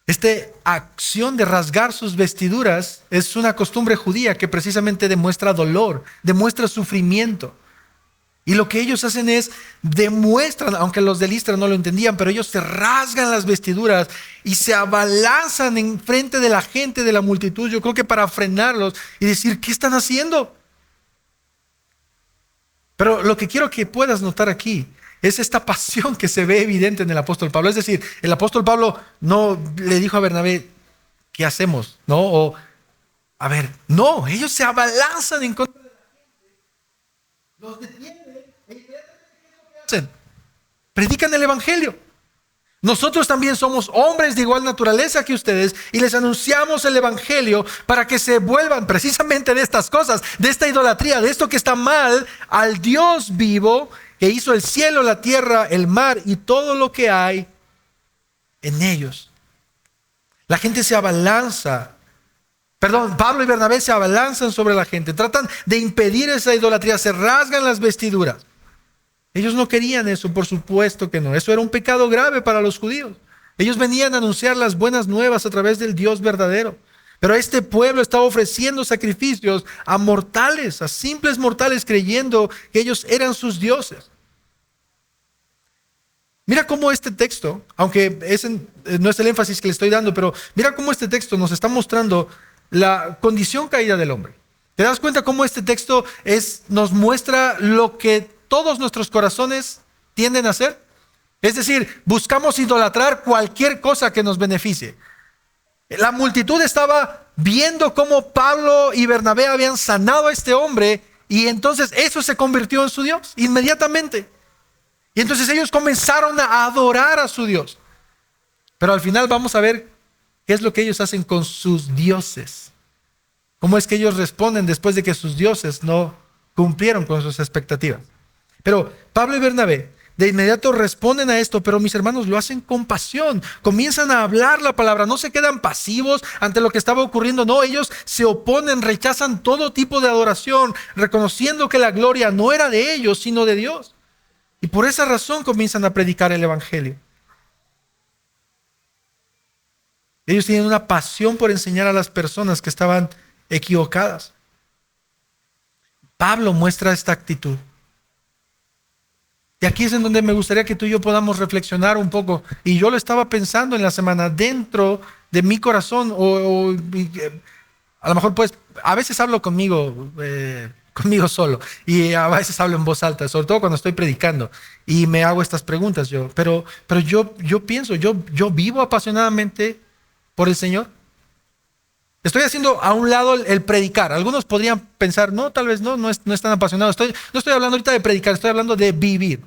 Esta acción de rasgar sus vestiduras es una costumbre judía que precisamente demuestra dolor, demuestra sufrimiento. Y lo que ellos hacen es demuestran, aunque los de Listra no lo entendían, pero ellos se rasgan las vestiduras y se abalanzan en frente de la gente, de la multitud, yo creo que para frenarlos y decir: ¿qué están haciendo? Pero lo que quiero que puedas notar aquí es esta pasión que se ve evidente en el apóstol Pablo. Es decir, el apóstol Pablo no le dijo a Bernabé: ¿qué hacemos? No, o a ver, no, ellos se abalanzan en contra de la gente, los detienen e inmediatamente ¿qué es lo que hacen? Predican el evangelio. Nosotros también somos hombres de igual naturaleza que ustedes y les anunciamos el evangelio para que se vuelvan precisamente de estas cosas, de esta idolatría, de esto que está mal, al Dios vivo que hizo el cielo, la tierra, el mar y todo lo que hay en ellos. La gente se abalanza. Pablo y Bernabé se abalanzan sobre la gente, tratan de impedir esa idolatría, se rasgan las vestiduras. Ellos no querían eso, por supuesto que no. Eso era un pecado grave para los judíos. Ellos venían a anunciar las buenas nuevas a través del Dios verdadero. Pero este pueblo estaba ofreciendo sacrificios a mortales, a simples mortales, creyendo que ellos eran sus dioses. Mira cómo este texto, aunque no es el énfasis que le estoy dando, pero mira cómo este texto nos está mostrando la condición caída del hombre. ¿Te das cuenta cómo este texto nos muestra lo que todos nuestros corazones tienden a hacer? Es decir, buscamos idolatrar cualquier cosa que nos beneficie. La multitud estaba viendo cómo Pablo y Bernabé habían sanado a este hombre y entonces eso se convirtió en su Dios inmediatamente. Y entonces ellos comenzaron a adorar a su Dios. Pero al final vamos a ver qué es lo que ellos hacen con sus dioses. Cómo es que ellos responden después de que sus dioses no cumplieron con sus expectativas. Pero Pablo y Bernabé de inmediato responden a esto, pero mis hermanos lo hacen con pasión. Comienzan a hablar la palabra, no se quedan pasivos ante lo que estaba ocurriendo. No, ellos se oponen, rechazan todo tipo de adoración, reconociendo que la gloria no era de ellos, sino de Dios. Y por esa razón comienzan a predicar el evangelio. Ellos tienen una pasión por enseñar a las personas que estaban equivocadas. Pablo muestra esta actitud. Y aquí es en donde me gustaría que tú y yo podamos reflexionar un poco. Y yo lo estaba pensando en la semana dentro de mi corazón. A lo mejor pues, a veces hablo conmigo solo. Y a veces hablo en voz alta, sobre todo cuando estoy predicando. Y me hago estas preguntas yo. Pero yo pienso, yo vivo apasionadamente por el Señor. Estoy haciendo a un lado el predicar. Algunos podrían pensar, no, tal vez no es tan apasionado. No estoy hablando ahorita de predicar, estoy hablando de vivir.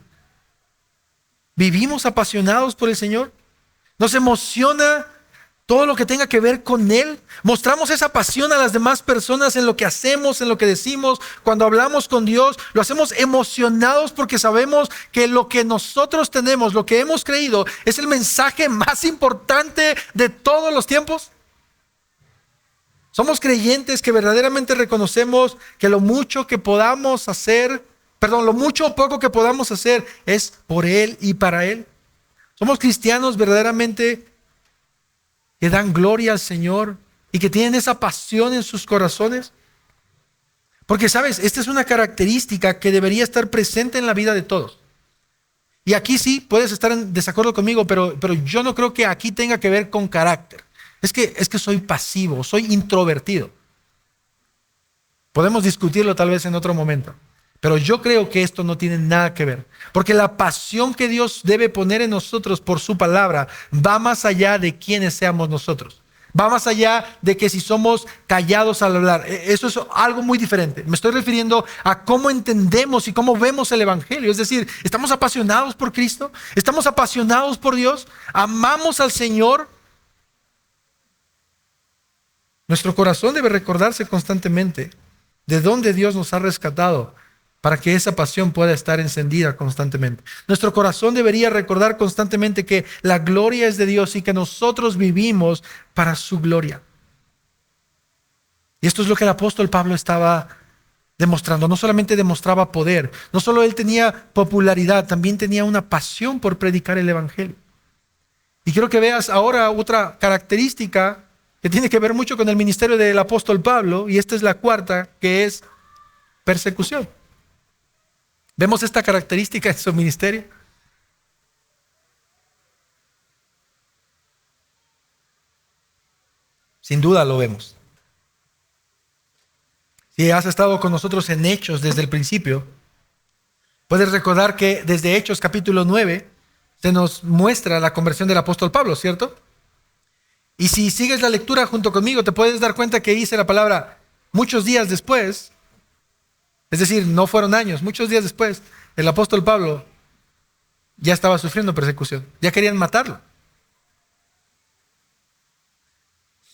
¿Vivimos apasionados por el Señor? ¿Nos emociona todo lo que tenga que ver con Él? ¿Mostramos esa pasión a las demás personas en lo que hacemos, en lo que decimos? Cuando hablamos con Dios, ¿lo hacemos emocionados porque sabemos que lo que nosotros tenemos, lo que hemos creído, es el mensaje más importante de todos los tiempos? Somos creyentes que verdaderamente reconocemos que lo mucho que podamos hacer, lo mucho o poco que podamos hacer es por Él y para Él. Somos cristianos verdaderamente que dan gloria al Señor y que tienen esa pasión en sus corazones. Porque, ¿sabes? Esta es una característica que debería estar presente en la vida de todos. Y aquí sí, puedes estar en desacuerdo conmigo, pero yo no creo que aquí tenga que ver con carácter. Es que soy pasivo, soy introvertido. Podemos discutirlo tal vez en otro momento. Pero yo creo que esto no tiene nada que ver. Porque la pasión que Dios debe poner en nosotros por su palabra va más allá de quiénes seamos nosotros. Va más allá de que si somos callados al hablar. Eso es algo muy diferente. Me estoy refiriendo a cómo entendemos y cómo vemos el Evangelio. Es decir, ¿estamos apasionados por Cristo? ¿Estamos apasionados por Dios? ¿Amamos al Señor? Nuestro corazón debe recordarse constantemente de dónde Dios nos ha rescatado para que esa pasión pueda estar encendida constantemente. Nuestro corazón debería recordar constantemente que la gloria es de Dios y que nosotros vivimos para su gloria. Y esto es lo que el apóstol Pablo estaba demostrando. No solamente demostraba poder, no solo él tenía popularidad, también tenía una pasión por predicar el Evangelio. Y quiero que veas ahora otra característica que tiene que ver mucho con el ministerio del apóstol Pablo, y esta es la cuarta, que es persecución. ¿Vemos esta característica en su ministerio? Sin duda lo vemos. Si has estado con nosotros en Hechos desde el principio, puedes recordar que desde Hechos capítulo 9 se nos muestra la conversión del apóstol Pablo, ¿cierto? Y si sigues la lectura junto conmigo, te puedes dar cuenta que dice la palabra muchos días después, es decir, no fueron años, muchos días después, el apóstol Pablo ya estaba sufriendo persecución, ya querían matarlo.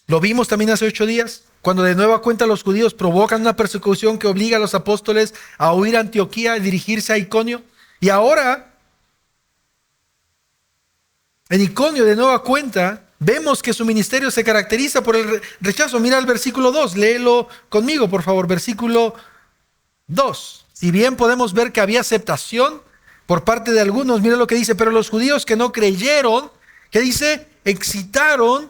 Lo vimos también hace 8 días, cuando de nueva cuenta los judíos provocan una persecución que obliga a los apóstoles a huir a Antioquía y dirigirse a Iconio. Y ahora, en Iconio de nueva cuenta, vemos que su ministerio se caracteriza por el rechazo. Mira el versículo 2, léelo conmigo, por favor, versículo 2. Si bien podemos ver que había aceptación por parte de algunos, mira lo que dice, pero los judíos que no creyeron, ¿qué dice? Excitaron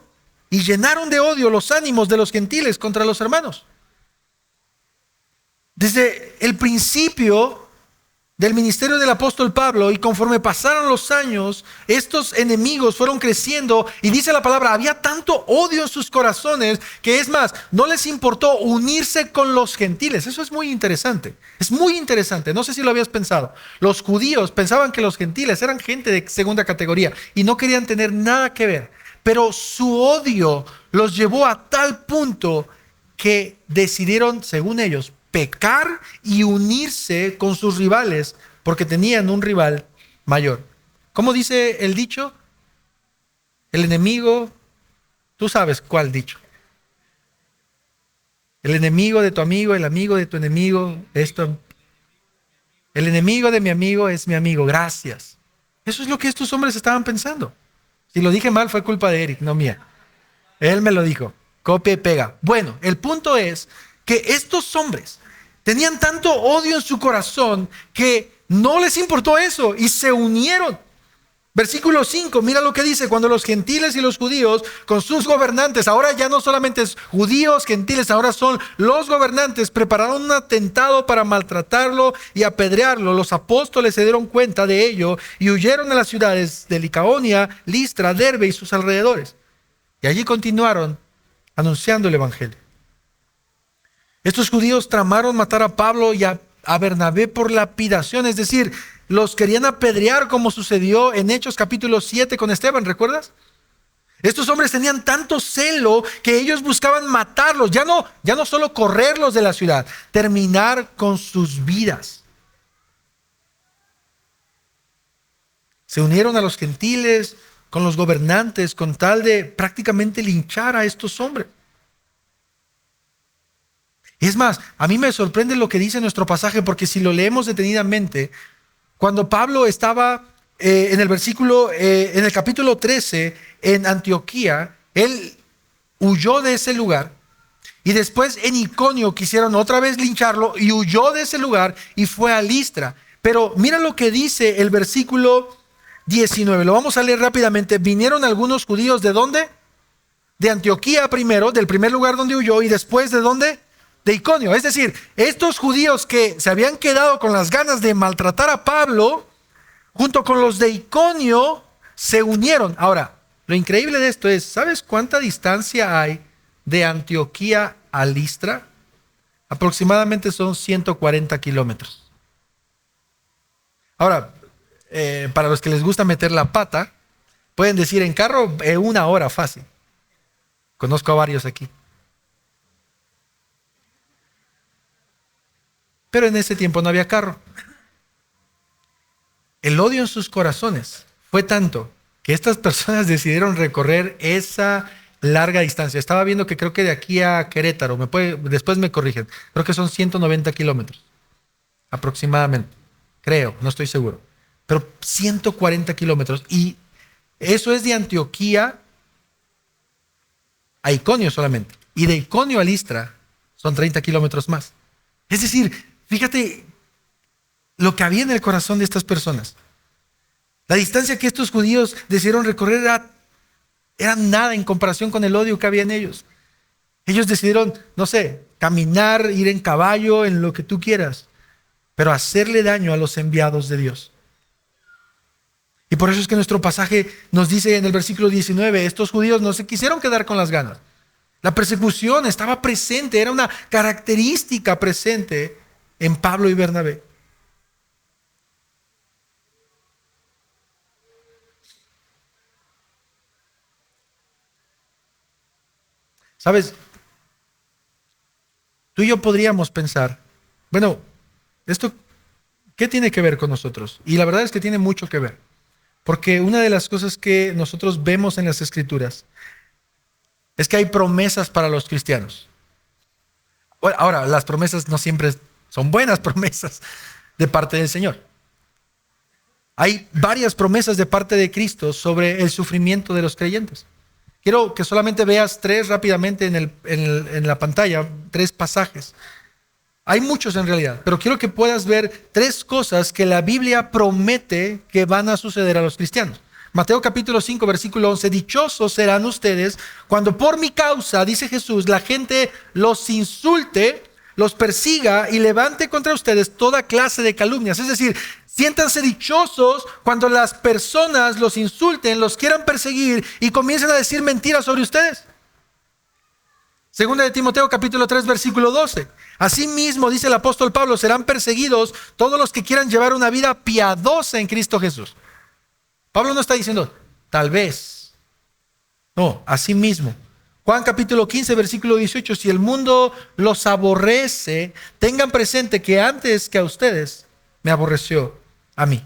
y llenaron de odio los ánimos de los gentiles contra los hermanos. Desde el principio del ministerio del apóstol Pablo, y conforme pasaron los años, estos enemigos fueron creciendo, y dice la palabra, había tanto odio en sus corazones, que es más, no les importó unirse con los gentiles. Eso es muy interesante, no sé si lo habías pensado. Los judíos pensaban que los gentiles eran gente de segunda categoría, y no querían tener nada que ver, pero su odio los llevó a tal punto que decidieron, según ellos, pecar y unirse con sus rivales porque tenían un rival mayor. ¿Cómo dice el dicho? El enemigo, tú sabes cuál dicho. El enemigo de tu amigo, el amigo de tu enemigo, el enemigo de mi amigo es mi amigo. Gracias. Eso es lo que estos hombres estaban pensando. Si lo dije mal fue culpa de Eric, no mía. Él me lo dijo. Copia y pega. Bueno, el punto es que estos hombres tenían tanto odio en su corazón que no les importó eso y se unieron. Versículo 5, mira lo que dice, cuando los gentiles y los judíos con sus gobernantes, ahora ya no solamente es judíos, gentiles, ahora son los gobernantes, prepararon un atentado para maltratarlo y apedrearlo. Los apóstoles se dieron cuenta de ello y huyeron a las ciudades de Licaonia, Listra, Derbe y sus alrededores. Y allí continuaron anunciando el evangelio. Estos judíos tramaron matar a Pablo y a Bernabé por lapidación, es decir, los querían apedrear como sucedió en Hechos capítulo 7 con Esteban, ¿recuerdas? Estos hombres tenían tanto celo que ellos buscaban matarlos, ya no solo correrlos de la ciudad, terminar con sus vidas. Se unieron a los gentiles, con los gobernantes, con tal de prácticamente linchar a estos hombres. Y es más, a mí me sorprende lo que dice nuestro pasaje, porque si lo leemos detenidamente, cuando Pablo estaba en el capítulo 13, en Antioquía, él huyó de ese lugar, y después en Iconio quisieron otra vez lincharlo, y huyó de ese lugar y fue a Listra. Pero mira lo que dice el versículo 19, lo vamos a leer rápidamente. Vinieron algunos judíos, ¿de dónde? De Antioquía primero, del primer lugar donde huyó, y después ¿de dónde? De Iconio. Es decir, estos judíos que se habían quedado con las ganas de maltratar a Pablo, junto con los de Iconio, se unieron. Ahora, lo increíble de esto es, ¿sabes cuánta distancia hay de Antioquía a Listra? Aproximadamente son 140 kilómetros. Ahora, para los que les gusta meter la pata, pueden decir en carro 1 hora fácil. Conozco a varios aquí. Pero en ese tiempo no había carro. El odio en sus corazones fue tanto que estas personas decidieron recorrer esa larga distancia. Estaba viendo que creo que de aquí a Querétaro, después me corrigen, creo que son 190 kilómetros aproximadamente. Creo, no estoy seguro. Pero 140 kilómetros. Y eso es de Antioquía a Iconio solamente. Y de Iconio a Listra son 30 kilómetros más. Es decir, fíjate lo que había en el corazón de estas personas. La distancia que estos judíos decidieron recorrer era nada en comparación con el odio que había en ellos. Ellos decidieron, no sé, caminar, ir en caballo, en lo que tú quieras, pero hacerle daño a los enviados de Dios. Y por eso es que nuestro pasaje nos dice en el versículo 19, estos judíos no se quisieron quedar con las ganas. La persecución estaba presente, era una característica presente en Pablo y Bernabé. ¿Sabes? Tú y yo podríamos pensar, bueno, ¿esto qué tiene que ver con nosotros? Y la verdad es que tiene mucho que ver. Porque una de las cosas que nosotros vemos en las Escrituras es que hay promesas para los cristianos. Ahora, las promesas no siempre son buenas promesas de parte del Señor. Hay varias promesas de parte de Cristo sobre el sufrimiento de los creyentes. Quiero que solamente veas 3 rápidamente en la pantalla, 3 pasajes. Hay muchos en realidad, pero quiero que puedas ver 3 cosas que la Biblia promete que van a suceder a los cristianos. Mateo capítulo 5, versículo 11, dichosos serán ustedes cuando por mi causa, dice Jesús, la gente los insulte, los persiga y levante contra ustedes toda clase de calumnias. Es decir, siéntanse dichosos cuando las personas los insulten, los quieran perseguir y comiencen a decir mentiras sobre ustedes. Segunda de Timoteo capítulo 3 versículo 12. Asimismo, dice el apóstol Pablo, serán perseguidos todos los que quieran llevar una vida piadosa en Cristo Jesús. Pablo no está diciendo, tal vez. No, asimismo. Juan capítulo 15 versículo 18. Si el mundo los aborrece, tengan presente que antes que a ustedes me aborreció a mí.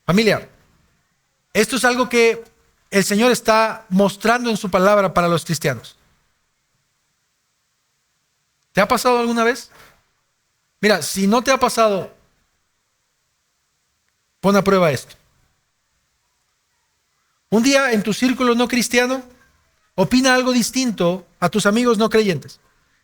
Familia, esto es algo que el Señor está mostrando en su palabra para los cristianos. ¿Te ha pasado alguna vez? Mira, si no te ha pasado, pon a prueba esto. Un día en tu círculo no cristiano, opina algo distinto a tus amigos no creyentes.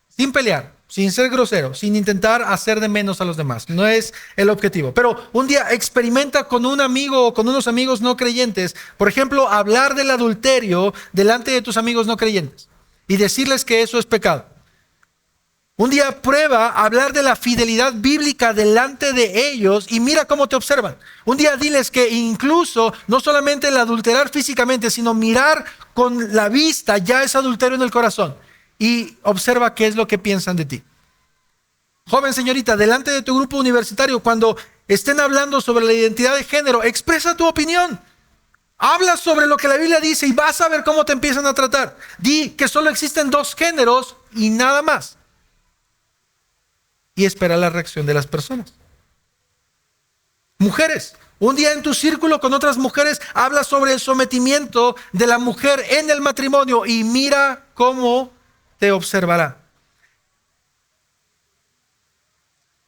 Sin pelear, sin ser grosero, sin intentar hacer de menos a los demás. No es el objetivo. Pero un día experimenta con un amigo o con unos amigos no creyentes, por ejemplo, hablar del adulterio delante de tus amigos no creyentes y decirles que eso es pecado. Un día prueba hablar de la fidelidad bíblica delante de ellos y mira cómo te observan. Un día diles que incluso no solamente el adulterar físicamente, sino mirar con la vista ya es adulterio en el corazón. Y observa qué es lo que piensan de ti. Joven señorita, delante de tu grupo universitario, cuando estén hablando sobre la identidad de género, expresa tu opinión. Habla sobre lo que la Biblia dice y vas a ver cómo te empiezan a tratar. Di que solo existen dos géneros y nada más. Y espera la reacción de las personas. Mujeres, un día en tu círculo con otras mujeres, habla sobre el sometimiento de la mujer en el matrimonio y mira cómo te observará.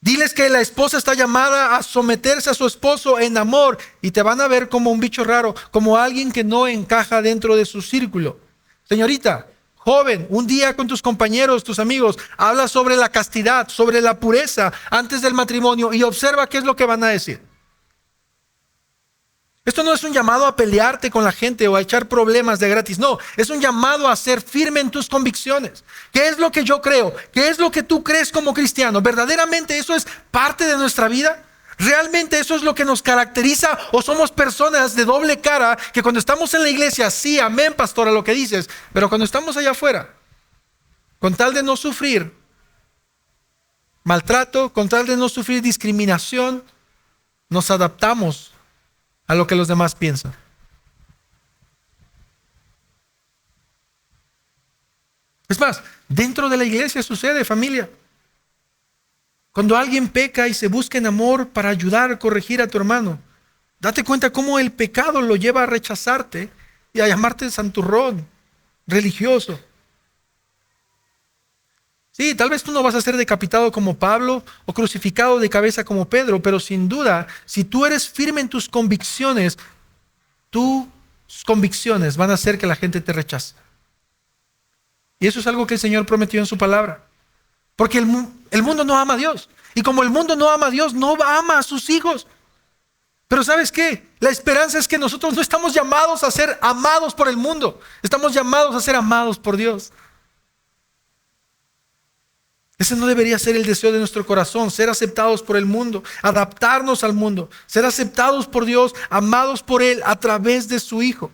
Diles que la esposa está llamada a someterse a su esposo en amor y te van a ver como un bicho raro, como alguien que no encaja dentro de su círculo. Señorita, joven, un día con tus compañeros, tus amigos, habla sobre la castidad, sobre la pureza antes del matrimonio y observa qué es lo que van a decir. Esto no es un llamado a pelearte con la gente o a echar problemas de gratis. No, es un llamado a ser firme en tus convicciones. ¿Qué es lo que yo creo? ¿Qué es lo que tú crees como cristiano? ¿Verdaderamente eso es parte de nuestra vida? ¿Realmente eso es lo que nos caracteriza? ¿O somos personas de doble cara que cuando estamos en la iglesia, sí, amén, pastor, a lo que dices, pero cuando estamos allá afuera, con tal de no sufrir maltrato, con tal de no sufrir discriminación, nos adaptamos a lo que los demás piensan? Es más, dentro de la iglesia sucede, familia. Cuando alguien peca y se busca en amor para ayudar, corregir a tu hermano, date cuenta cómo el pecado lo lleva a rechazarte y a llamarte santurrón, religioso. Sí, tal vez tú no vas a ser decapitado como Pablo o crucificado de cabeza como Pedro, pero sin duda, si tú eres firme en tus convicciones van a hacer que la gente te rechace. Y eso es algo que el Señor prometió en su palabra. Porque el mundo no ama a Dios. Y como el mundo no ama a Dios, no ama a sus hijos. Pero ¿sabes qué? La esperanza es que nosotros no estamos llamados a ser amados por el mundo. Estamos llamados a ser amados por Dios. Ese no debería ser el deseo de nuestro corazón, ser aceptados por el mundo, adaptarnos al mundo, ser aceptados por Dios, amados por Él a través de su Hijo.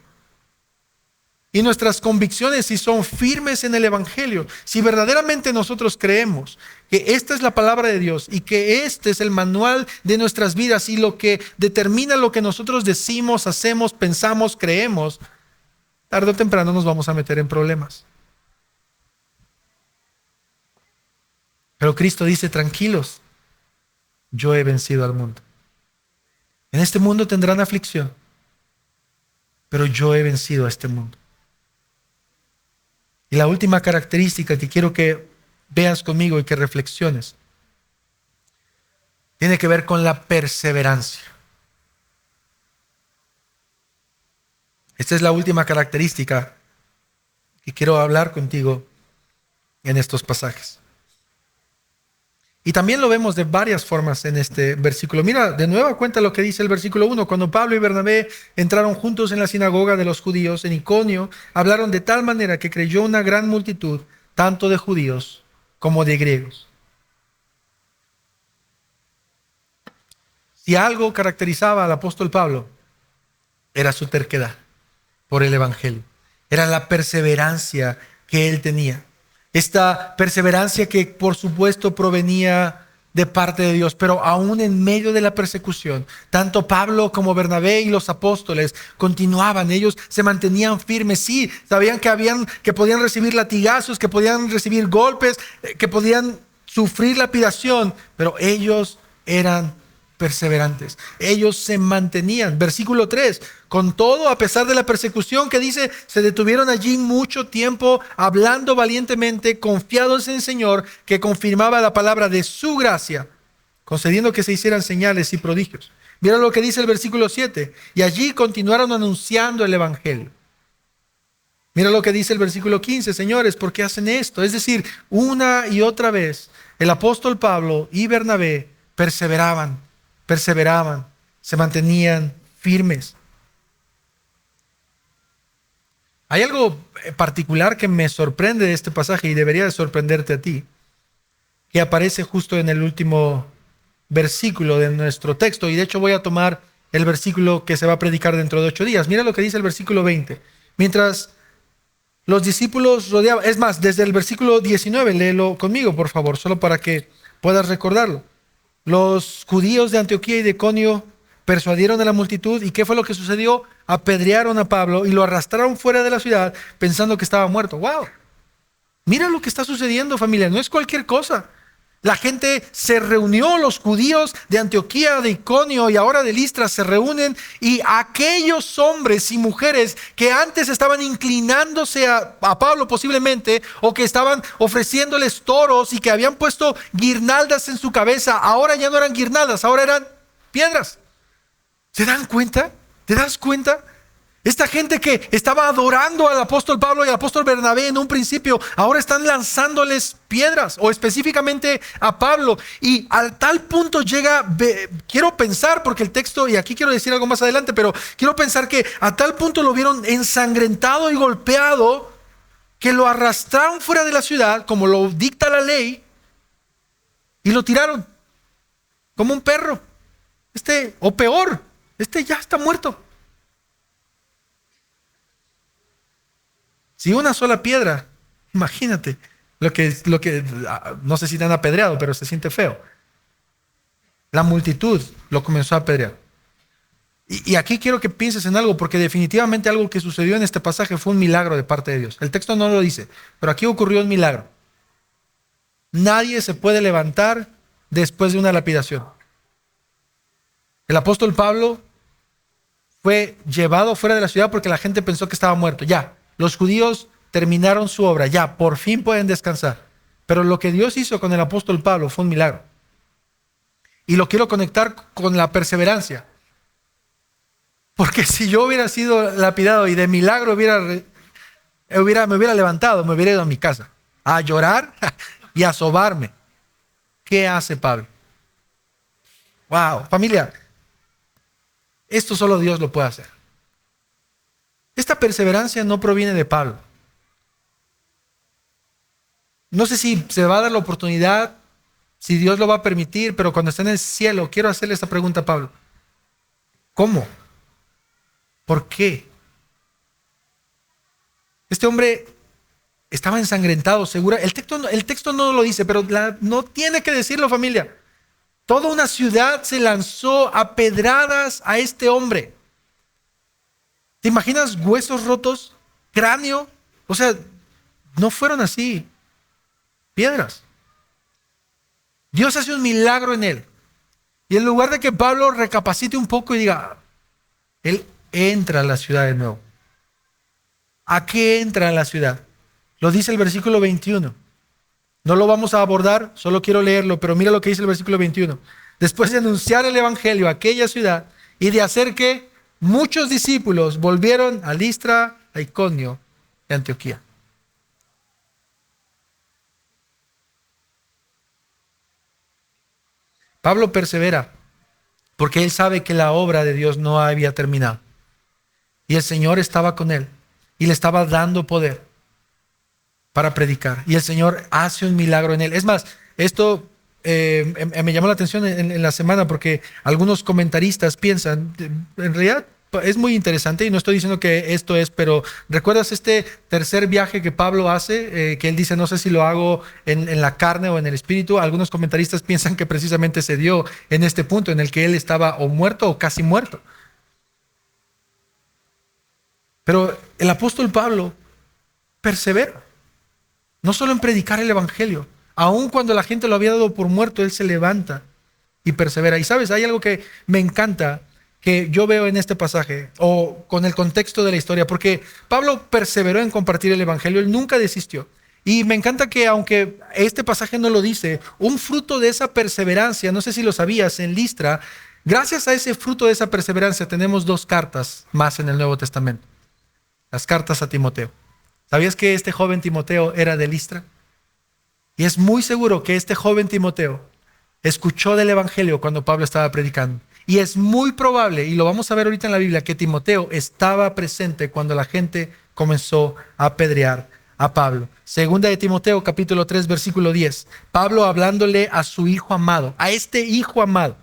Y nuestras convicciones, si son firmes en el Evangelio, si verdaderamente nosotros creemos que esta es la palabra de Dios y que este es el manual de nuestras vidas y lo que determina lo que nosotros decimos, hacemos, pensamos, creemos, tarde o temprano nos vamos a meter en problemas. Pero Cristo dice, tranquilos, yo he vencido al mundo. En este mundo tendrán aflicción, pero yo he vencido a este mundo. Y la última característica que quiero que veas conmigo y que reflexiones, tiene que ver con la perseverancia. Esta es la última característica que quiero hablar contigo en estos pasajes. Y también lo vemos de varias formas en este versículo. Mira, de nuevo cuenta lo que dice el versículo 1. Cuando Pablo y Bernabé entraron juntos en la sinagoga de los judíos en Iconio, hablaron de tal manera que creyó una gran multitud, tanto de judíos como de griegos. Si algo caracterizaba al apóstol Pablo, era su terquedad por el evangelio. Era la perseverancia que él tenía. Esta perseverancia que por supuesto provenía de parte de Dios, pero aún en medio de la persecución, tanto Pablo como Bernabé y los apóstoles continuaban, ellos se mantenían firmes, sí, sabían que podían recibir latigazos, que podían recibir golpes, que podían sufrir lapidación, pero ellos eran perseverantes, ellos se mantenían. Versículo 3, con todo, a pesar de la persecución que dice, se detuvieron allí mucho tiempo hablando valientemente, confiados en el Señor, que confirmaba la palabra de su gracia, concediendo que se hicieran señales y prodigios. Mira lo que dice el versículo 7, y allí continuaron anunciando el evangelio. Mira lo que dice el versículo 15, señores, ¿por qué hacen esto? Es decir, una y otra vez, el apóstol Pablo y Bernabé perseveraban, se mantenían firmes. Hay algo particular que me sorprende de este pasaje y debería de sorprenderte a ti, que aparece justo en el último versículo de nuestro texto, y de hecho voy a tomar el versículo que se va a predicar dentro de 8 días. Mira lo que dice el versículo 20. Mientras los discípulos rodeaban, es más, desde el versículo 19, léelo conmigo, por favor, solo para que puedas recordarlo. Los judíos de Antioquía y de Iconio persuadieron a la multitud. ¿Y qué fue lo que sucedió? Apedrearon a Pablo y lo arrastraron fuera de la ciudad pensando que estaba muerto. ¡Wow! Mira lo que está sucediendo, familia. No es cualquier cosa. La gente se reunió, los judíos de Antioquía, de Iconio y ahora de Listra se reúnen, y aquellos hombres y mujeres que antes estaban inclinándose a Pablo posiblemente, o que estaban ofreciéndoles toros y que habían puesto guirnaldas en su cabeza, ahora ya no eran guirnaldas, ahora eran piedras. ¿Se dan cuenta? ¿Te das cuenta? Esta gente que estaba adorando al apóstol Pablo y al apóstol Bernabé en un principio, ahora están lanzándoles piedras, o específicamente a Pablo. Y al tal punto llega, quiero pensar, porque el texto, y aquí quiero decir algo más adelante, pero quiero pensar que a tal punto lo vieron ensangrentado y golpeado, que lo arrastraron fuera de la ciudad, como lo dicta la ley, y lo tiraron como un perro. O peor, ya está muerto. Si una sola piedra, imagínate lo que no sé si te han apedreado, pero se siente feo. La multitud lo comenzó a apedrear. Y aquí quiero que pienses en algo, porque definitivamente algo que sucedió en este pasaje fue un milagro de parte de Dios. El texto no lo dice, pero aquí ocurrió un milagro. Nadie se puede levantar después de una lapidación. El apóstol Pablo fue llevado fuera de la ciudad porque la gente pensó que estaba muerto. Ya. Los judíos terminaron su obra, ya, por fin pueden descansar. Pero lo que Dios hizo con el apóstol Pablo fue un milagro. Y lo quiero conectar con la perseverancia. Porque si yo hubiera sido lapidado y de milagro me hubiera levantado, me hubiera ido a mi casa a llorar y a sobarme. ¿Qué hace Pablo? Wow, familia, esto solo Dios lo puede hacer. Esta perseverancia no proviene de Pablo. No sé si se va a dar la oportunidad, si Dios lo va a permitir, pero cuando esté en el cielo, quiero hacerle esta pregunta a Pablo. ¿Cómo? ¿Por qué? Este hombre estaba ensangrentado, segura. El texto no lo dice, pero no tiene que decirlo, familia. Toda una ciudad se lanzó a pedradas a este hombre. ¿Te imaginas huesos rotos? ¿Cráneo? O sea, no fueron así. Piedras. Dios hace un milagro en él. Y en lugar de que Pablo recapacite un poco y diga, él entra a la ciudad de nuevo. ¿A qué entra a la ciudad? Lo dice el versículo 21. No lo vamos a abordar, solo quiero leerlo, pero mira lo que dice el versículo 21. Después de anunciar el evangelio a aquella ciudad y de hacer que muchos discípulos volvieron a Listra, a Iconio y a Antioquía. Pablo persevera porque él sabe que la obra de Dios no había terminado. Y el Señor estaba con él y le estaba dando poder para predicar. Y el Señor hace un milagro en él. Es más, esto me llamó la atención en la semana porque algunos comentaristas piensan, en realidad es muy interesante y no estoy diciendo que esto es, pero ¿recuerdas este tercer viaje que Pablo hace? Que él dice, no sé si lo hago en la carne o en el espíritu. Algunos comentaristas piensan que precisamente se dio en este punto en el que él estaba o muerto o casi muerto. Pero el apóstol Pablo persevera, no solo en predicar el evangelio, aun cuando la gente lo había dado por muerto, él se levanta y persevera. Y sabes, hay algo que me encanta que yo veo en este pasaje, o con el contexto de la historia, porque Pablo perseveró en compartir el evangelio, él nunca desistió. Y me encanta que, aunque este pasaje no lo dice, un fruto de esa perseverancia, no sé si lo sabías, en Listra, gracias a ese fruto de esa perseverancia tenemos 2 cartas más en el Nuevo Testamento. Las cartas a Timoteo. ¿Sabías que este joven Timoteo era de Listra? Y es muy seguro que este joven Timoteo escuchó del evangelio cuando Pablo estaba predicando. Y es muy probable, y lo vamos a ver ahorita en la Biblia, que Timoteo estaba presente cuando la gente comenzó a apedrear a Pablo. Segunda de Timoteo, capítulo 3, versículo 10. Pablo hablándole a su hijo amado, a este hijo amado.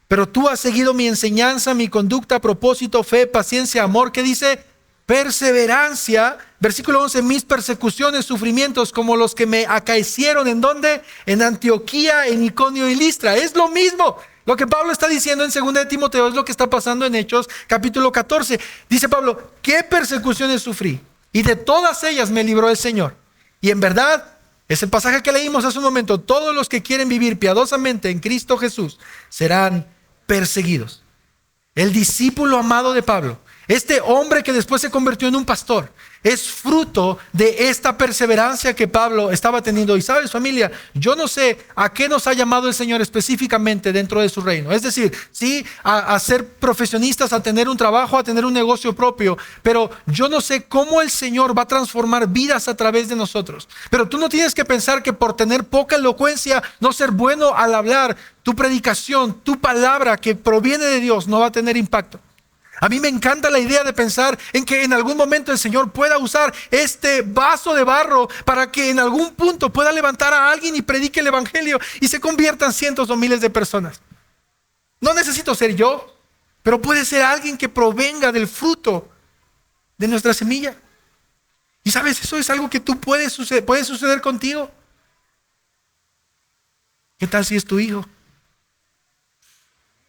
Pero tú has seguido mi enseñanza, mi conducta, propósito, fe, paciencia, amor. ¿Qué dice? Perseverancia. Versículo 11. Mis persecuciones, sufrimientos como los que me acaecieron. ¿En dónde? En Antioquía, en Iconio y Listra. Es lo mismo. Lo que Pablo está diciendo en 2 de Timoteo es lo que está pasando en Hechos capítulo 14. Dice Pablo, ¿qué persecuciones sufrí? Y de todas ellas me libró el Señor. Y en verdad, es el pasaje que leímos hace un momento, todos los que quieren vivir piadosamente en Cristo Jesús serán perseguidos. El discípulo amado de Pablo, este hombre que después se convirtió en un pastor, es fruto de esta perseverancia que Pablo estaba teniendo. Y sabes, familia, yo no sé a qué nos ha llamado el Señor específicamente dentro de su reino. Es decir, sí, a ser profesionistas, a tener un trabajo, a tener un negocio propio. Pero yo no sé cómo el Señor va a transformar vidas a través de nosotros. Pero tú no tienes que pensar que por tener poca elocuencia, no ser bueno al hablar, tu predicación, tu palabra que proviene de Dios no va a tener impacto. A mí me encanta la idea de pensar en que en algún momento el Señor pueda usar este vaso de barro para que en algún punto pueda levantar a alguien y predique el evangelio y se conviertan cientos o miles de personas. No necesito ser yo, pero puede ser alguien que provenga del fruto de nuestra semilla. Y sabes, eso es algo que puede suceder contigo. ¿Qué tal si es tu hijo?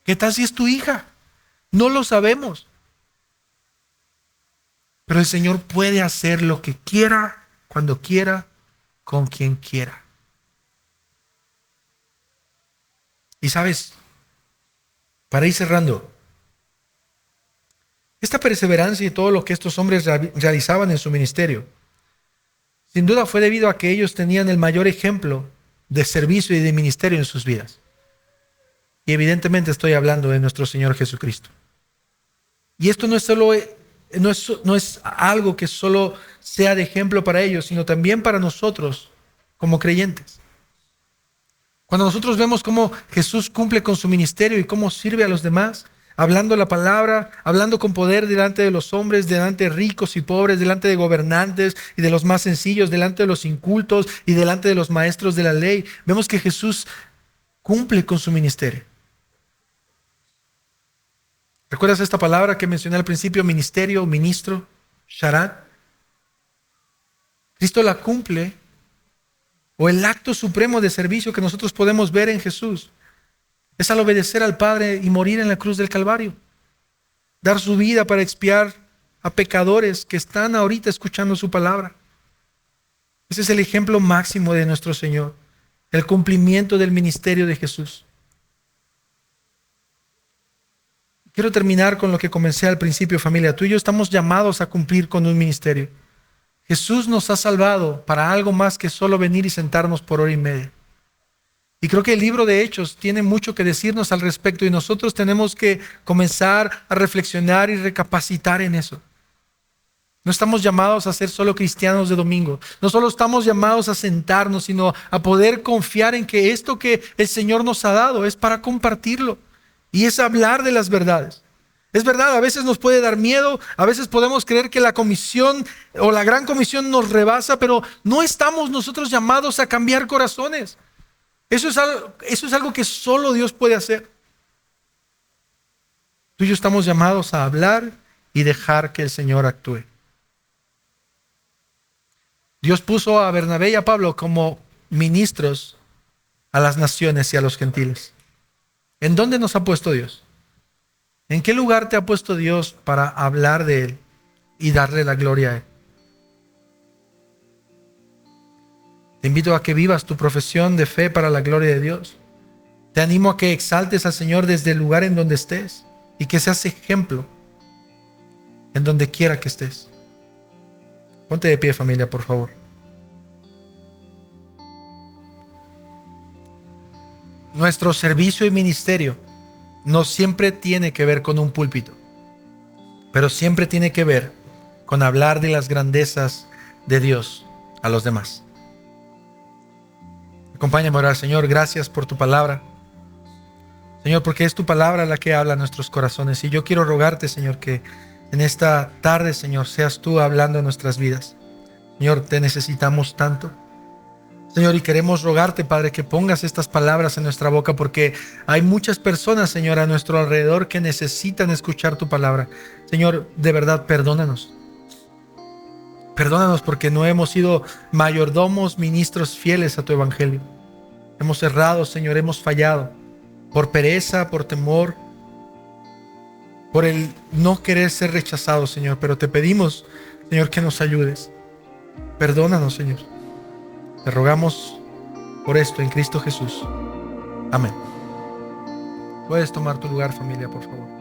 ¿Qué tal si es tu hija? No lo sabemos. Pero el Señor puede hacer lo que quiera, cuando quiera, con quien quiera. Y sabes, para ir cerrando, esta perseverancia y todo lo que estos hombres realizaban en su ministerio, sin duda fue debido a que ellos tenían el mayor ejemplo de servicio y de ministerio en sus vidas. Y evidentemente estoy hablando de nuestro Señor Jesucristo. Y esto no es algo que solo sea de ejemplo para ellos, sino también para nosotros como creyentes. Cuando nosotros vemos cómo Jesús cumple con su ministerio y cómo sirve a los demás, hablando la palabra, hablando con poder delante de los hombres, delante de ricos y pobres, delante de gobernantes y de los más sencillos, delante de los incultos y delante de los maestros de la ley, vemos que Jesús cumple con su ministerio. ¿Recuerdas esta palabra que mencioné al principio? Ministerio, ministro, sharat. Cristo la cumple, o el acto supremo de servicio que nosotros podemos ver en Jesús es al obedecer al Padre y morir en la cruz del Calvario. Dar su vida para expiar a pecadores que están ahorita escuchando su palabra. Ese es el ejemplo máximo de nuestro Señor, el cumplimiento del ministerio de Jesús. Quiero terminar con lo que comencé al principio, familia. Tú y yo estamos llamados a cumplir con un ministerio. Jesús nos ha salvado para algo más que solo venir y sentarnos por hora y media. Y creo que el libro de Hechos tiene mucho que decirnos al respecto y nosotros tenemos que comenzar a reflexionar y recapacitar en eso. No estamos llamados a ser solo cristianos de domingo. No solo estamos llamados a sentarnos, sino a poder confiar en que esto que el Señor nos ha dado es para compartirlo. Y es hablar de las verdades. Es verdad, a veces nos puede dar miedo, a veces podemos creer que la comisión o la gran comisión nos rebasa, pero no estamos nosotros llamados a cambiar corazones. Eso es algo que solo Dios puede hacer. Tú y yo estamos llamados a hablar y dejar que el Señor actúe. Dios puso a Bernabé y a Pablo como ministros a las naciones y a los gentiles. ¿En dónde nos ha puesto Dios? ¿En qué lugar te ha puesto Dios para hablar de Él y darle la gloria a Él? Te invito a que vivas tu profesión de fe para la gloria de Dios. Te animo a que exaltes al Señor desde el lugar en donde estés y que seas ejemplo en donde quiera que estés. Ponte de pie, familia, por favor. Nuestro servicio y ministerio no siempre tiene que ver con un púlpito, pero siempre tiene que ver con hablar de las grandezas de Dios a los demás. Acompáñame a orar. Señor, gracias por tu palabra. Señor, porque es tu palabra la que habla a nuestros corazones. Y yo quiero rogarte, Señor, que en esta tarde, Señor, seas tú hablando en nuestras vidas. Señor, te necesitamos tanto. Señor, y queremos rogarte, Padre, que pongas estas palabras en nuestra boca, porque hay muchas personas, Señor, a nuestro alrededor que necesitan escuchar tu palabra. Señor, de verdad, perdónanos. Perdónanos porque no hemos sido mayordomos, ministros fieles a tu evangelio. Hemos errado, Señor, hemos fallado. por pereza, por temor, por el no querer ser rechazados, Señor. Pero te pedimos, Señor, que nos ayudes. Perdónanos, Señor. Te rogamos por esto en Cristo Jesús. Amén. Puedes tomar tu lugar, familia, por favor.